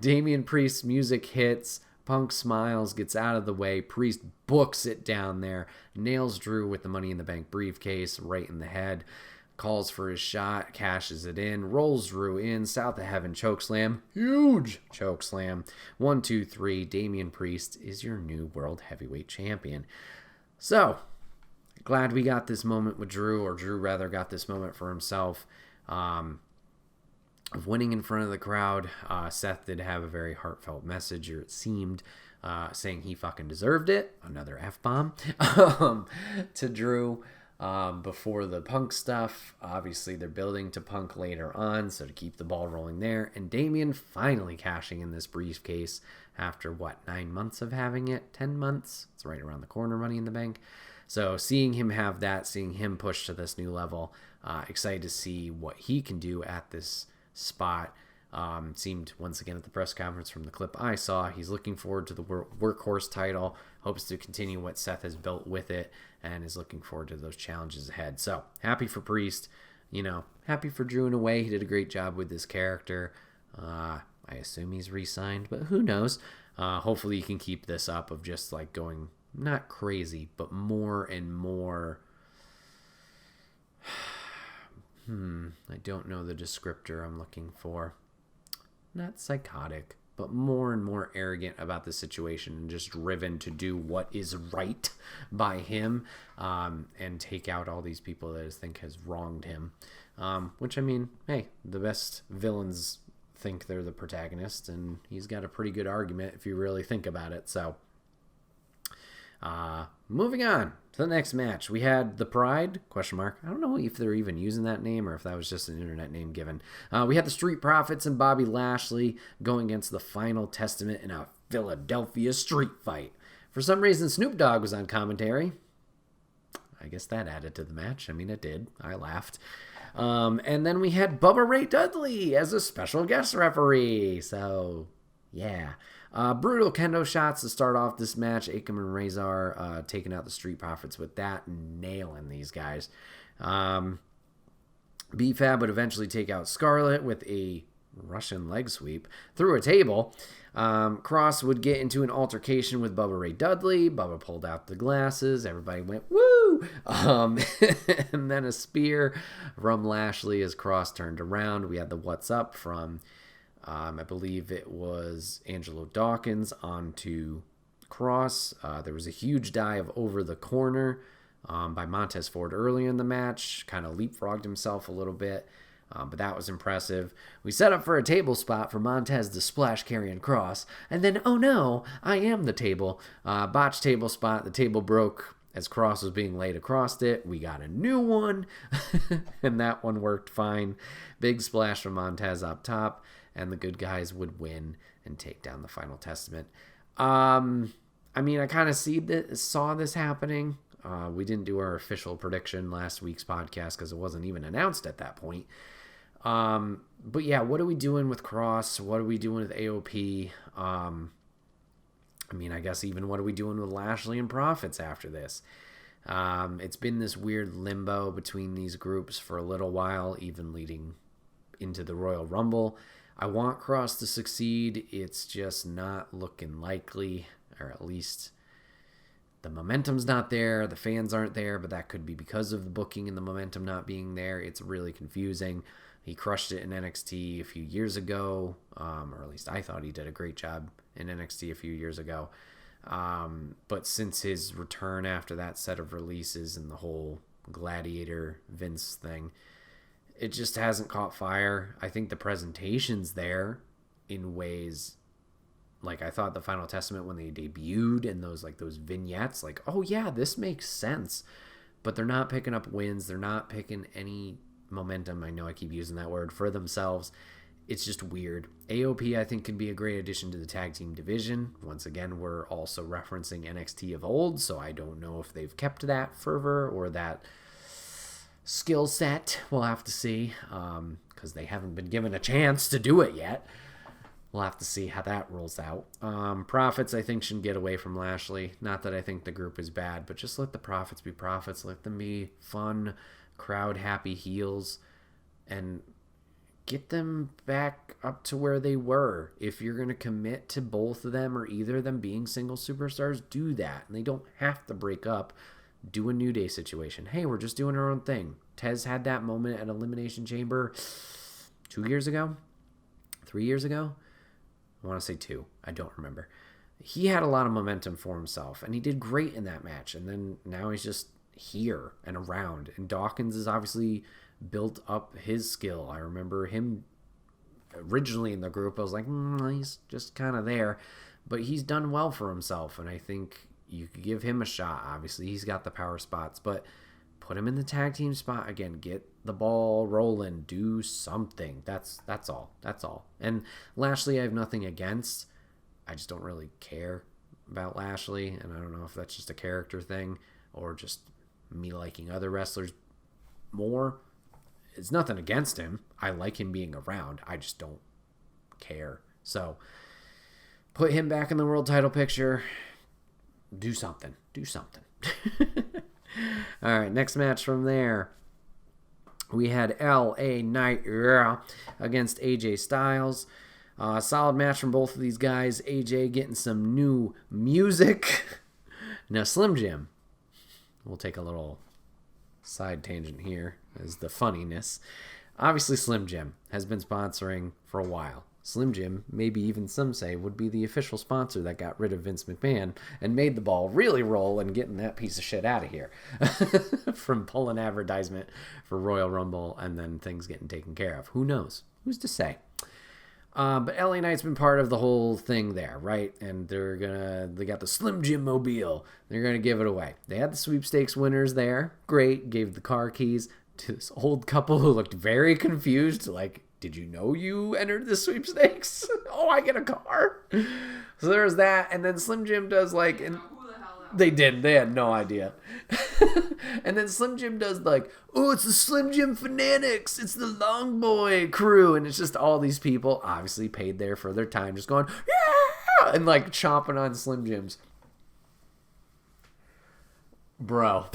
Damian Priest's music hits. Punk smiles, gets out of the way. Priest books it down there, nails Drew with the Money in the Bank briefcase right in the head. Calls for his shot, cashes it in, rolls Drew in, South of Heaven chokeslam, huge chokeslam. 1, 2, 3, Damian Priest is your new World Heavyweight Champion. So, glad we got this moment with Drew, or Drew rather got this moment for himself, of winning in front of the crowd. Seth did have a very heartfelt message, or it seemed, saying he fucking deserved it, another F-bomb, to Drew. Before the Punk stuff. Obviously, they're building to Punk later on, so to keep the ball rolling there. And Damian finally cashing in this briefcase after, 9 months of having it? 10 months? It's right around the corner, Money in the Bank. So seeing him have that, seeing him push to this new level, excited to see what he can do at this spot. Seemed once again at the press conference from the clip I saw, he's looking forward to the workhorse title, hopes to continue what Seth has built with it, and is looking forward to those challenges ahead. So happy for Priest, happy for Drew in a way. He did a great job with this character. I assume he's re-signed, but who knows? Hopefully he can keep this up of just like going not crazy, but more and more. I don't know the descriptor I'm looking for. Not psychotic, but more and more arrogant about the situation and just driven to do what is right by him, and take out all these people that I think has wronged him. Which, I mean, hey, the best villains think they're the protagonist, and he's got a pretty good argument if you really think about it. So, moving on to the next match. We had The Pride, ? I don't know if they're even using that name or if that was just an internet name given. We had the Street Profits and Bobby Lashley going against the Final Testament in a Philadelphia street fight. For some reason, Snoop Dogg was on commentary. I guess that added to the match. I mean, it did. I laughed. And then we had Bubba Ray Dudley as a special guest referee. So, yeah. Brutal kendo shots to start off this match. Akam and Razor taking out the Street Profits with that, nailing these guys. B-Fab would eventually take out Scarlett with a Russian leg sweep through a table. Cross would get into an altercation with Bubba Ray Dudley. Bubba pulled out the glasses. Everybody went, woo! And then a spear from Lashley as Cross turned around. We had the what's up from... I believe it was Angelo Dawkins onto Cross. There was a huge dive over the corner by Montez Ford earlier in the match. Kind of leapfrogged himself a little bit, but that was impressive. We set up for a table spot for Montez to splash Karrion Cross. And then, oh no, I am the table. Botched table spot. The table broke as Cross was being laid across it. We got a new one, and that one worked fine. Big splash from Montez up top. And the good guys would win and take down the Final Testament. I mean, I kind of saw this happening. We didn't do our official prediction last week's podcast because it wasn't even announced at that point. But yeah, what are we doing with Cross? What are we doing with AOP? I mean, I guess even what are we doing with Lashley and Profits after this? It's been this weird limbo between these groups for a little while, even leading into the Royal Rumble. I want Cross to succeed. It's just not looking likely, or at least the momentum's not there. The fans aren't there, but that could be because of the booking and the momentum not being there. It's really confusing. He crushed it in NXT a few years ago, or at least I thought he did a great job in NXT a few years ago. But since his return after that set of releases and the whole Gladiator Vince thing, it just hasn't caught fire. I think the presentation's there in ways like I thought the Final Testament when they debuted and those vignettes, like, oh yeah, this makes sense. But they're not picking up wins. They're not picking any momentum. I know I keep using that word for themselves. It's just weird. AOP, I think, can be a great addition to the tag team division. Once again, we're also referencing NXT of old, so I don't know if they've kept that fervor or that skill set. We'll have to see, because they haven't been given a chance to do it yet. We'll have to see how that rolls out. Profits, I think, should get away from Lashley. Not that I think the group is bad, but just let the Profits be Profits. Let them be fun, crowd-happy heels, and get them back up to where they were. If you're going to commit to both of them or either of them being single superstars, do that. And they don't have to break up. Do a New Day situation. Hey, we're just doing our own thing. Tez had that moment at Elimination Chamber 2 years ago? 3 years ago? I want to say 2. I don't remember. He had a lot of momentum for himself, and he did great in that match. And then now he's just here and around. And Dawkins is obviously built up his skill. I remember him originally in the group. I was like, he's just kind of there. But he's done well for himself, and I think you could give him a shot. Obviously, he's got the power spots, but put him in the tag team spot again. Get the ball rolling. Do something. That's all. That's all. And Lashley, I have nothing against. I just don't really care about Lashley, and I don't know if that's just a character thing or just me liking other wrestlers more. It's nothing against him. I like him being around. I just don't care. So put him back in the world title picture. Do something. Do something. All right, next match from there. We had LA Knight against AJ Styles. Solid match from both of these guys. AJ getting some new music. Now, Slim Jim. We'll take a little side tangent here as the funniness. Obviously, Slim Jim has been sponsoring for a while. Slim Jim, maybe even some say, would be the official sponsor that got rid of Vince McMahon and made the ball really roll and getting that piece of shit out of here from pulling advertisement for Royal Rumble and then things getting taken care of. Who knows? Who's to say? But LA Knight's been part of the whole thing there, right? And they got the Slim Jim mobile. They're gonna give it away. They had the sweepstakes winners there. Great. Gave the car keys to this old couple who looked very confused. Like, did you know you entered the sweepstakes? Oh, I get a car. So there's that. And then Slim Jim does like, and they did. They had no idea. And then Slim Jim does like, oh, it's the Slim Jim Fanatics. It's the Long Boy crew. And it's just all these people obviously paid there for their time just going, yeah, and like chomping on Slim Jims. Bro.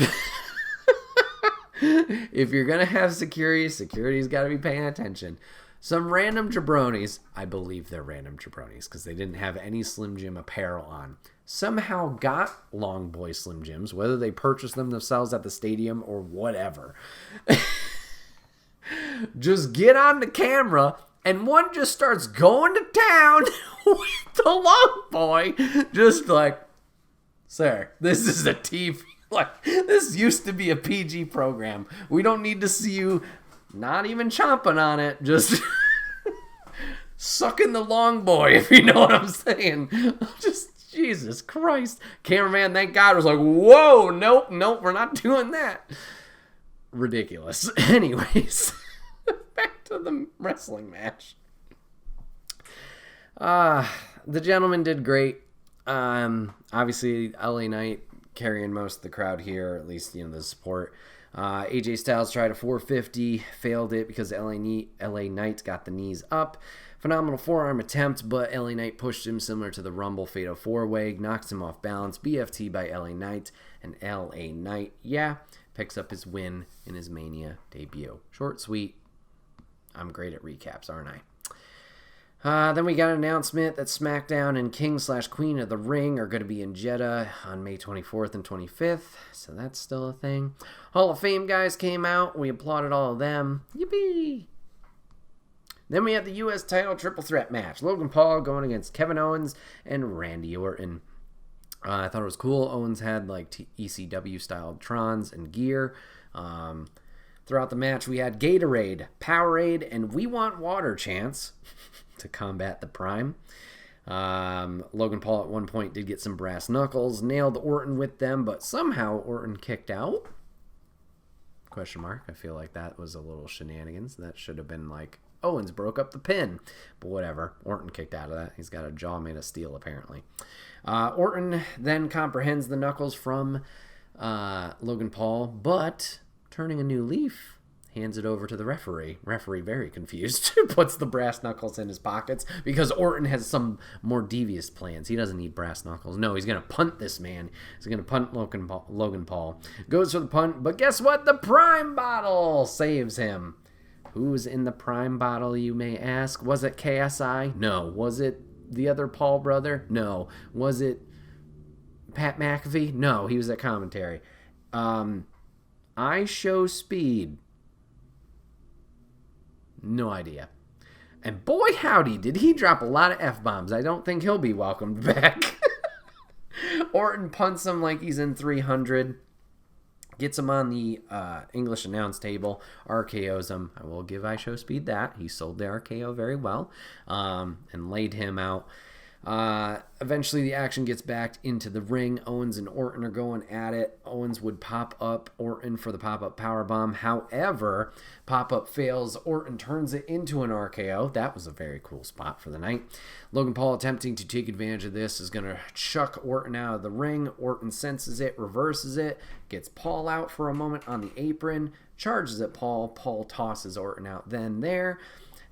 If you're going to have security's got to be paying attention. Some random jabronis, I believe they're random jabronis because they didn't have any Slim Jim apparel on, somehow got Long Boy Slim Jims, whether they purchased them themselves at the stadium or whatever. Just get on the camera, and one just starts going to town with the Long Boy, just like, sir, this is a TV. Like, this used to be a PG program. We don't need to see you not even chomping on it, just sucking the Long Boy, if you know what I'm saying. Just, Jesus Christ. Cameraman, thank God, was like, whoa, nope, we're not doing that. Ridiculous. Anyways, back to the wrestling match. The gentleman did great. Obviously, LA Knight carrying most of the crowd here, at least, the support. AJ Styles tried a 450, failed it because LA Knight got the knees up. Phenomenal forearm attempt, but LA Knight pushed him similar to the Rumble Fatal 4-Way, knocks him off balance, BFT by LA Knight, and LA Knight, picks up his win in his Mania debut. Short, sweet. I'm great at recaps, aren't I? Then we got an announcement that SmackDown and King/Queen of the Ring are going to be in Jeddah on May 24th and 25th, so that's still a thing. Hall of Fame guys came out. We applauded all of them. Yippee! Then we had the U.S. title triple threat match. Logan Paul going against Kevin Owens and Randy Orton. I thought it was cool. Owens had like ECW-style Trons and gear. Throughout the match, we had Gatorade, Powerade, and We Want Water chants to combat the Prime. Logan Paul at one point did get some brass knuckles, nailed Orton with them, but somehow Orton kicked out. Question mark. I feel like that was a little shenanigans. That should have been like, Owens broke up the pin. But whatever. Orton kicked out of that. He's got a jaw made of steel, apparently. Orton then comprehends the knuckles from Logan Paul, but turning a new leaf, hands it over to the referee. Referee, very confused, puts the brass knuckles in his pockets because Orton has some more devious plans. He doesn't need brass knuckles. No, he's going to punt this man. He's going to punt Logan Paul. Goes for the punt, but guess what? The Prime bottle saves him. Who's in the Prime bottle, you may ask? Was it KSI? No. Was it the other Paul brother? No. Was it Pat McAfee? No, he was at commentary. I Show Speed. No idea. And boy, howdy, did he drop a lot of F-bombs. I don't think he'll be welcomed back. Orton punts him like he's in 300. Gets him on the English announce table. RKO's him. I will give I Show Speed that. He sold the RKO very well. And laid him out. Eventually the action gets back into the ring. Owens and Orton are going at it. Owens would pop up Orton for the pop-up powerbomb. However, pop-up fails. Orton turns it into an RKO. That was a very cool spot for the night. Logan Paul, attempting to take advantage of this, is going to chuck Orton out of the ring. Orton senses it, reverses it, gets Paul out for a moment on the apron, charges at Paul. Paul tosses Orton out then there.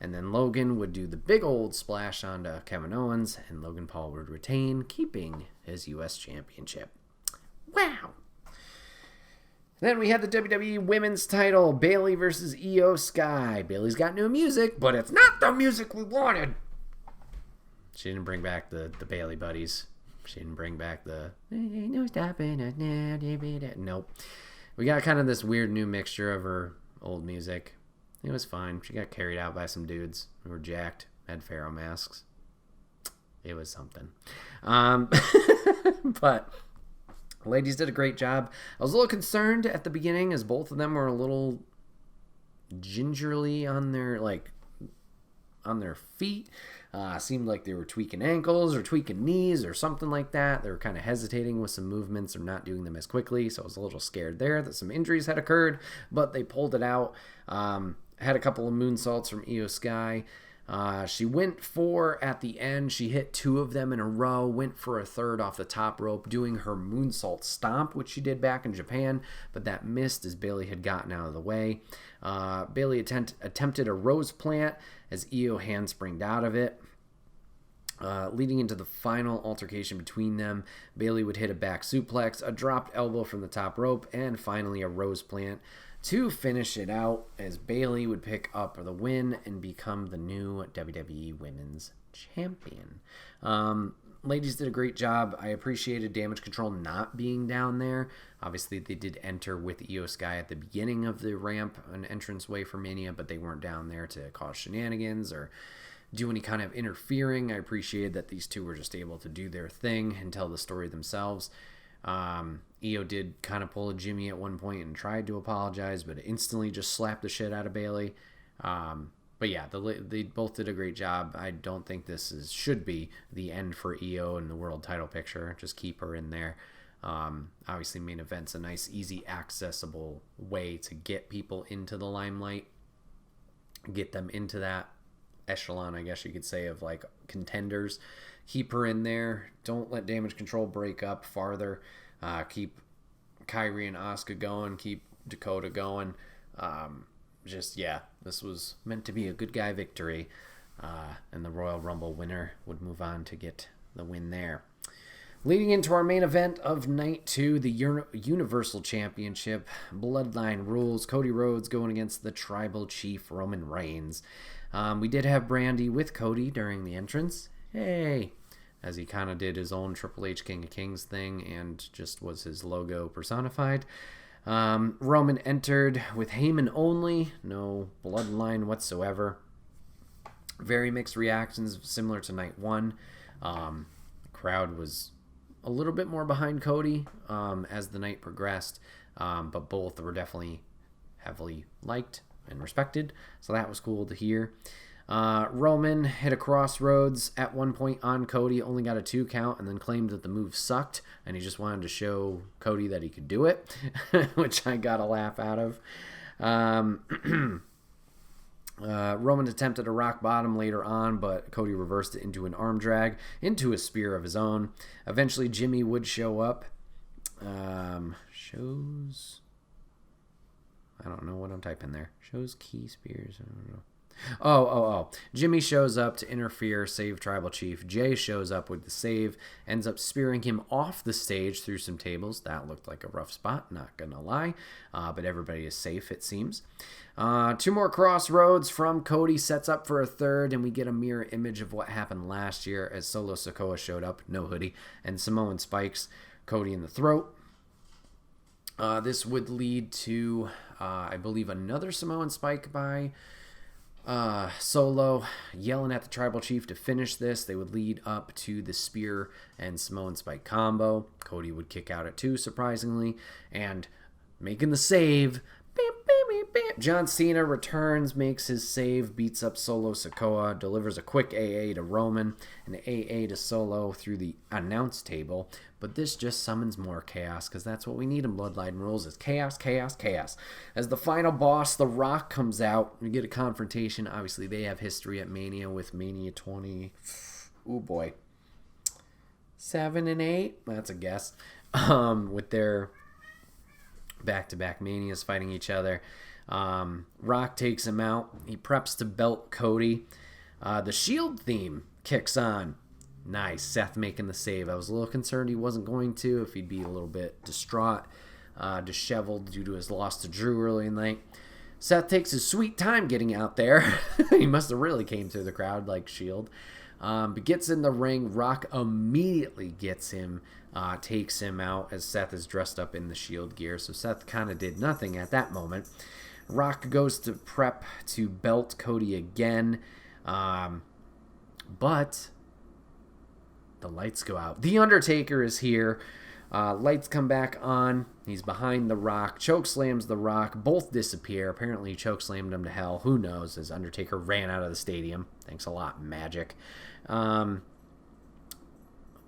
And then Logan would do the big old splash onto Kevin Owens, and Logan Paul would retain, keeping his U.S. Championship. Wow! Then we had the WWE Women's title, Bayley versus Io Sky. Bayley's got new music, but it's not the music we wanted. She didn't bring back the Bayley buddies. She didn't bring back the no stopping us now. Nope. We got kind of this weird new mixture of her old music. It was fine. She got carried out by some dudes who were jacked, had pharaoh masks. It was something. But ladies did a great job. I was a little concerned at the beginning as both of them were a little gingerly on their feet. Seemed like they were tweaking ankles or tweaking knees or something like that. They were kind of hesitating with some movements or not doing them as quickly. So I was a little scared there that some injuries had occurred, but they pulled it out. Had a couple of moonsaults from Io Sky. She went for, at the end, she hit 2 of them in a row, went for a third off the top rope, doing her moonsault stomp, which she did back in Japan, but that missed as Bayley had gotten out of the way. Bayley attempted a rose plant as Io handspringed out of it. Leading into the final altercation between them, Bayley would hit a back suplex, a dropped elbow from the top rope, and finally a rose plant to finish it out as Bayley would pick up the win and become the new WWE Women's Champion. Ladies did a great job. I appreciated Damage Control not being down there. Obviously, they did enter with Io Sky at the beginning of the ramp, an entranceway for Mania, but they weren't down there to cause shenanigans or do any kind of interfering. I appreciated that these two were just able to do their thing and tell the story themselves. Io did kind of pull a Jimmy at one point and tried to apologize, but instantly just slapped the shit out of Bayley. But yeah, they both did a great job. I don't think this should be the end for Io in the world title picture. Just keep her in there. Obviously, main event's a nice, easy, accessible way to get people into the limelight, get them into that echelon, I guess you could say, of like contenders. Keep her in there. Don't let Damage Control break up farther. Keep Kyrie and Asuka going. Keep Dakota going. This was meant to be a good guy victory. And the Royal Rumble winner would move on to get the win there. Leading into our main event of night 2, the Universal Championship, Bloodline Rules. Cody Rhodes going against the Tribal Chief Roman Reigns. We did have Brandy with Cody during the entrance. Hey! As he kind of did his own Triple H King of Kings thing and just was his logo personified. Roman entered with Heyman only, no Bloodline whatsoever. Very mixed reactions, similar to night 1. The crowd was a little bit more behind Cody as the night progressed, but both were definitely heavily liked and respected, so that was cool to hear. Roman hit a crossroads at one point on Cody, only got a 2 count, and then claimed that the move sucked, and he just wanted to show Cody that he could do it, which I got a laugh out of. Roman attempted a rock bottom later on, but Cody reversed it into an arm drag, into a spear of his own. Eventually, Jimmy would show up. I don't know what I'm typing there. Shows key spears. I don't know. Oh. Jimmy shows up to interfere, save Tribal Chief. Jay shows up with the save, ends up spearing him off the stage through some tables. That looked like a rough spot, not gonna lie. But everybody is safe, it seems. 2 more crossroads from Cody, sets up for a third, and we get a mirror image of what happened last year as Solo Sikoa showed up, no hoodie, and Samoan spikes Cody in the throat. This would lead to, I believe, another Samoan spike by Solo, yelling at the Tribal Chief to finish this. They would lead up to the spear and Samoan spike combo. Cody would kick out at 2, surprisingly, and making the save. John Cena returns, makes his save, beats up Solo Sikoa, delivers a quick AA to Roman, and AA to Solo through the announce table. But this just summons more chaos, because that's what we need in Bloodline Rules, is chaos, chaos, chaos. As the final boss, The Rock, comes out, we get a confrontation. Obviously, they have history at Mania with Mania 20. Oh boy. 7 and 8? That's a guess. With their back-to-back Manias fighting each other. Rock takes him out. He preps to belt Cody. The Shield theme kicks on. Nice. Seth making the save. I was a little concerned he wasn't going to, if he'd be a little bit distraught, disheveled due to his loss to Drew early in the night. Seth takes his sweet time getting out there. He must have really came through the crowd like Shield. But gets in the ring. Rock immediately gets him, takes him out as Seth is dressed up in the Shield gear. So Seth kind of did nothing at that moment. Rock goes to prep to belt Cody again. But the lights go out. The Undertaker is here. Lights come back on. He's behind The Rock. Chokeslams The Rock. Both disappear. Apparently he chokeslammed him to hell. Who knows? As Undertaker ran out of the stadium. Thanks a lot, Magic.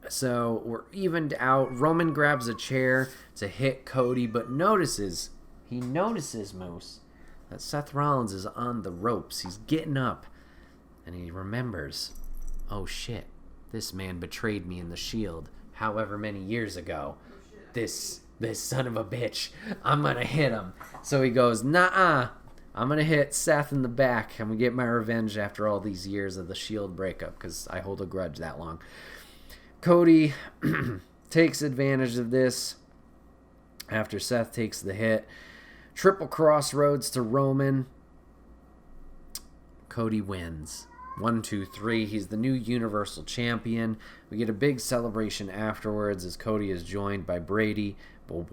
So we're evened out. Roman grabs a chair to hit Cody, but notices, Moose, that Seth Rollins is on the ropes. He's getting up, and he remembers, oh shit, this man betrayed me in the Shield however many years ago. This son of a bitch, I'm gonna hit him. So he goes, nah, I'm gonna hit Seth in the back. I'm gonna get my revenge after all these years of the Shield breakup, because I hold a grudge that long. Cody takes advantage of this after Seth takes the hit. Triple crossroads to Roman. Cody wins. 1, 2, 3. He's the new Universal Champion. We get a big celebration afterwards as Cody is joined by Brandy, his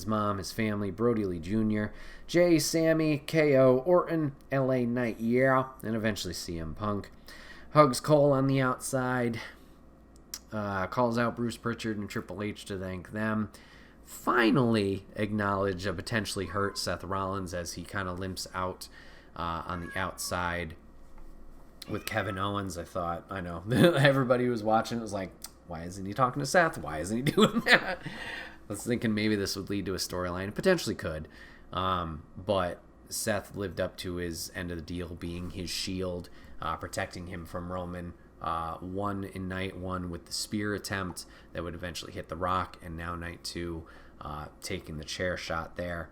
mom, his family, Brody Lee Jr., Jay, Sammy, KO, Orton, LA Knight, and eventually CM Punk. Hugs Cole on the outside. Calls out Bruce Pritchard and Triple H to thank them. Finally acknowledge a potentially hurt Seth Rollins as he kind of limps out on the outside with Kevin Owens. I know everybody who was watching was like, why isn't he talking to Seth? Why isn't he doing that? I was thinking maybe this would lead to a storyline. It potentially could. But Seth lived up to his end of the deal, being his shield, protecting him from Roman. One in night 1 with the spear attempt that would eventually hit The Rock, and now night 2 taking the chair shot there.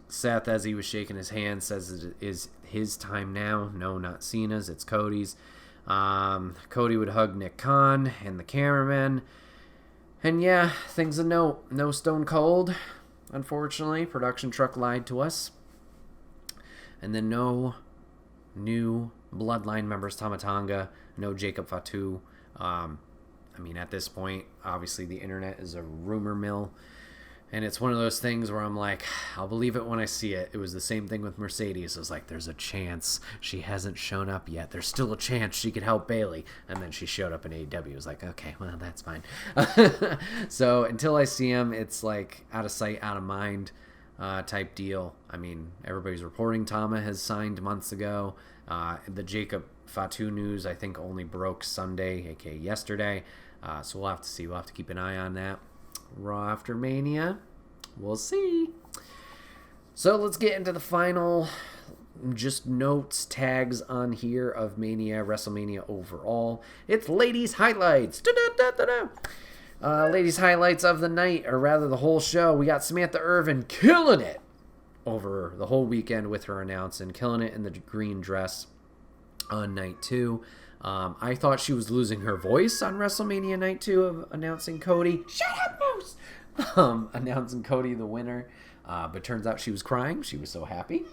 Seth, as he was shaking his hand, says it is his time now. No, not Cena's. It's Cody's. Cody would hug Nick Khan and the cameraman. And yeah, things a note. No Stone Cold, unfortunately. Production truck lied to us. And then no new Bloodline members, Tama Tonga. No Jacob Fatu. At this point, obviously the internet is a rumor mill. And it's one of those things where I'm like, I'll believe it when I see it. It was the same thing with Mercedes. It was like, there's a chance she hasn't shown up yet. There's still a chance she could help Bayley. And then she showed up in AEW. It was like, okay, well, that's fine. So until I see him, it's like out of sight, out of mind type deal. Everybody's reporting Tama has signed months ago. The Jacob Fatu news, I think, only broke Sunday, aka yesterday. So we'll have to see. We'll have to keep an eye on that. Raw after Mania. We'll see. So let's get into the final just notes, tags on here of Mania, WrestleMania overall. It's ladies' highlights. Ladies' highlights of the night, or rather the whole show. We got Samantha Irvin killing it over the whole weekend with her announcing, killing it in the green dress on night 2. I thought she was losing her voice on WrestleMania Night 2 of announcing Cody. Shut up, Moose! Announcing Cody the winner. But turns out she was crying. She was so happy.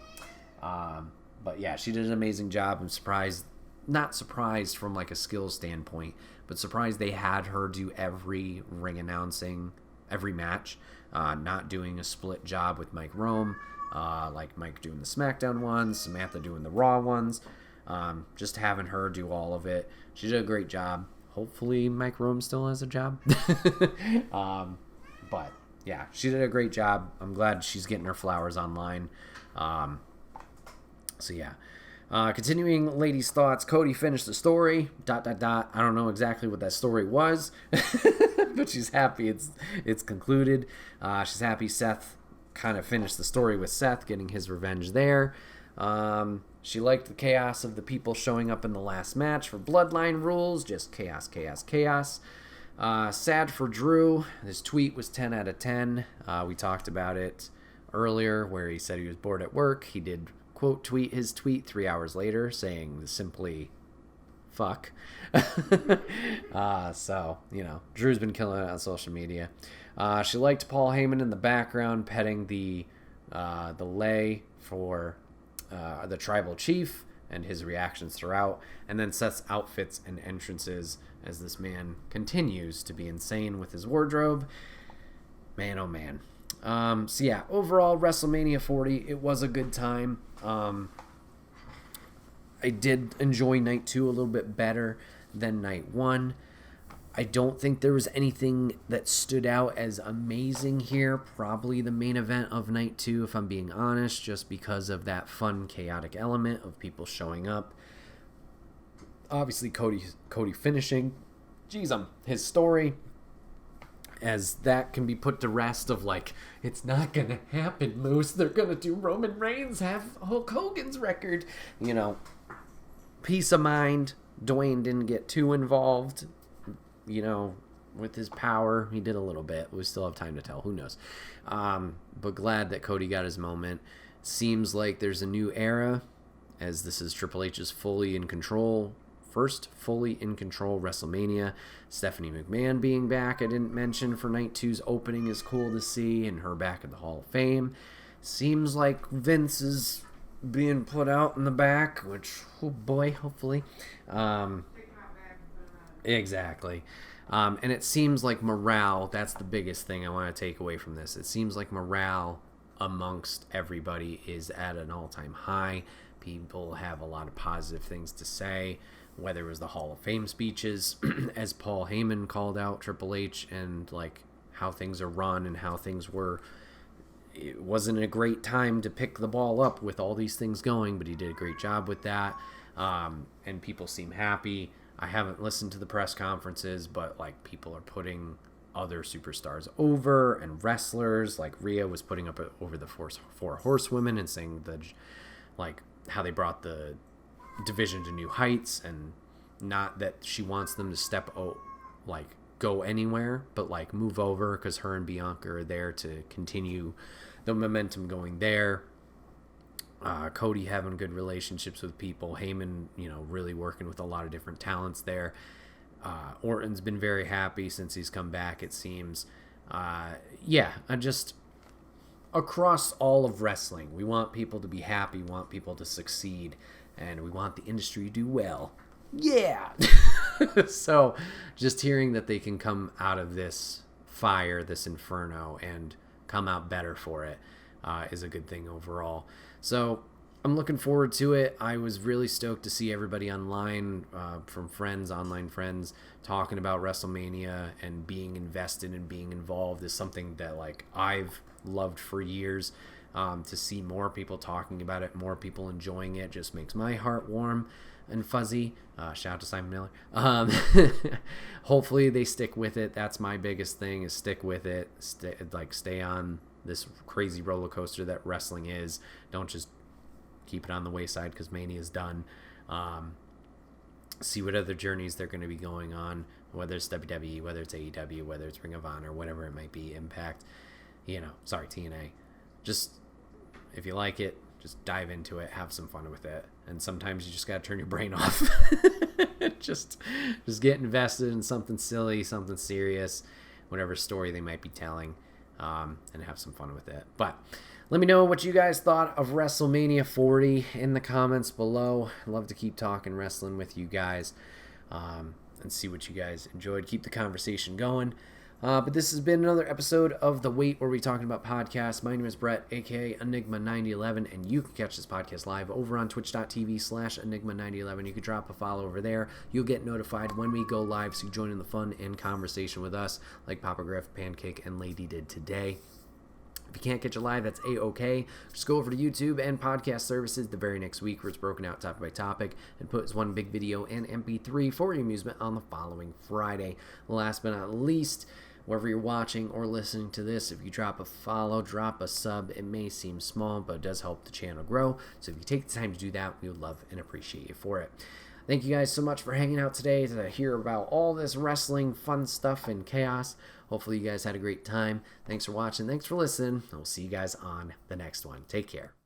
But yeah, she did an amazing job. I'm surprised. Not surprised from like a skills standpoint, but surprised they had her do every ring announcing, every match. Not doing a split job with Mike Rome. Like Mike doing the SmackDown ones, Samantha doing the Raw ones. Just having her do all of it. She did a great job. Hopefully Mike Rome still has a job. But yeah, she did a great job. I'm glad she's getting her flowers online. So yeah. Continuing ladies' thoughts, Cody finished the story. ... I don't know exactly what that story was, but she's happy it's concluded. She's happy Seth kind of finished the story with Seth getting his revenge there. She liked the chaos of the people showing up in the last match for Bloodline rules. Just chaos, chaos, chaos. Sad for Drew. His tweet was 10 out of 10. We talked about it earlier where he said he was bored at work. He did quote tweet his tweet 3 hours later saying simply fuck. So, Drew's been killing it on social media. She liked Paul Heyman in the background petting the lay for the tribal chief and his reactions throughout, and then Seth's outfits and entrances as this man continues to be insane with his wardrobe. Man, oh man. So yeah, overall WrestleMania 40, it was a good time. I did enjoy night 2 a little bit better than night 1. I don't think there was anything that stood out as amazing here. Probably the main event of night 2, if I'm being honest, just because of that fun, chaotic element of people showing up. Obviously, Cody finishing. His story, as that can be put to rest of like, it's not going to happen, Moose. They're going to do Roman Reigns have Hulk Hogan's record. Peace of mind. Dwayne didn't get too involved. With his power, he did a little bit. We still have time to tell. Who knows? But glad that Cody got his moment. Seems like there's a new era, as this is Triple H's fully in control. First fully in control WrestleMania. Stephanie McMahon being back, I didn't mention, for Night 2's opening is cool to see, and her back in the Hall of Fame. Seems like Vince is being put out in the back, which, oh boy, hopefully. Exactly. And it seems like morale, that's the biggest thing I want to take away from this. It seems like morale amongst everybody is at an all-time high. People have a lot of positive things to say, whether it was the Hall of Fame speeches, as Paul Heyman called out Triple H, and like how things are run and how things were. It wasn't a great time to pick the ball up with all these things going, but he did a great job with that. And people seem happy. I haven't listened to the press conferences, but like people are putting other superstars over, and wrestlers like Rhea was putting up over the four horsewomen and saying like how they brought the division to new heights, and not that she wants them to step go anywhere, but like move over, because her and Bianca are there to continue the momentum going there. Cody having good relationships with people. Heyman, really working with a lot of different talents there. Orton's been very happy since he's come back, it seems. Just across all of wrestling, we want people to be happy, we want people to succeed, and we want the industry to do well. Yeah! So, just hearing that they can come out of this fire, this inferno, and come out better for it is a good thing overall. So, I'm looking forward to it. I was really stoked to see everybody online, from friends, online friends, talking about WrestleMania and being invested and being involved is something that like I've loved for years. To see more people talking about it, more people enjoying it, just makes my heart warm and fuzzy. Shout out to Simon Miller. Hopefully they stick with it. That's my biggest thing, is stick with it. Stay on this crazy roller coaster that wrestling is. Don't just keep it on the wayside because Mania is done. See what other journeys they're going to be going on, whether it's WWE, whether it's AEW, whether it's Ring of Honor, whatever it might be, Impact, TNA. Just, if you like it, just dive into it, have some fun with it. And sometimes you just got to turn your brain off. just get invested in something silly, something serious, whatever story they might be telling, and have some fun with it. But let me know what you guys thought of WrestleMania 40 in the comments below. I'd love to keep talking wrestling with you guys, and see what you guys enjoyed. Keep the conversation going. But this has been another episode of The Wait Where We Talking About Podcast. My name is Bret, aka Enigma9011, and you can catch this podcast live over on twitch.tv/Enigma9011. You can drop a follow over there. You'll get notified when we go live, so you join in the fun and conversation with us, like Papa Griff, Pancake, and Lady did today. If you can't catch it live, that's A-OK. Just go over to YouTube and podcast services the very next week, where it's broken out topic by topic and puts one big video and MP3 for your amusement on the following Friday. Last but not least, wherever you're watching or listening to this, if you drop a follow, drop a sub, it may seem small, but it does help the channel grow. So if you take the time to do that, we would love and appreciate you for it. Thank you guys so much for hanging out today to hear about all this wrestling fun stuff and chaos. Hopefully you guys had a great time. Thanks for watching. Thanks for listening. We'll see you guys on the next one. Take care.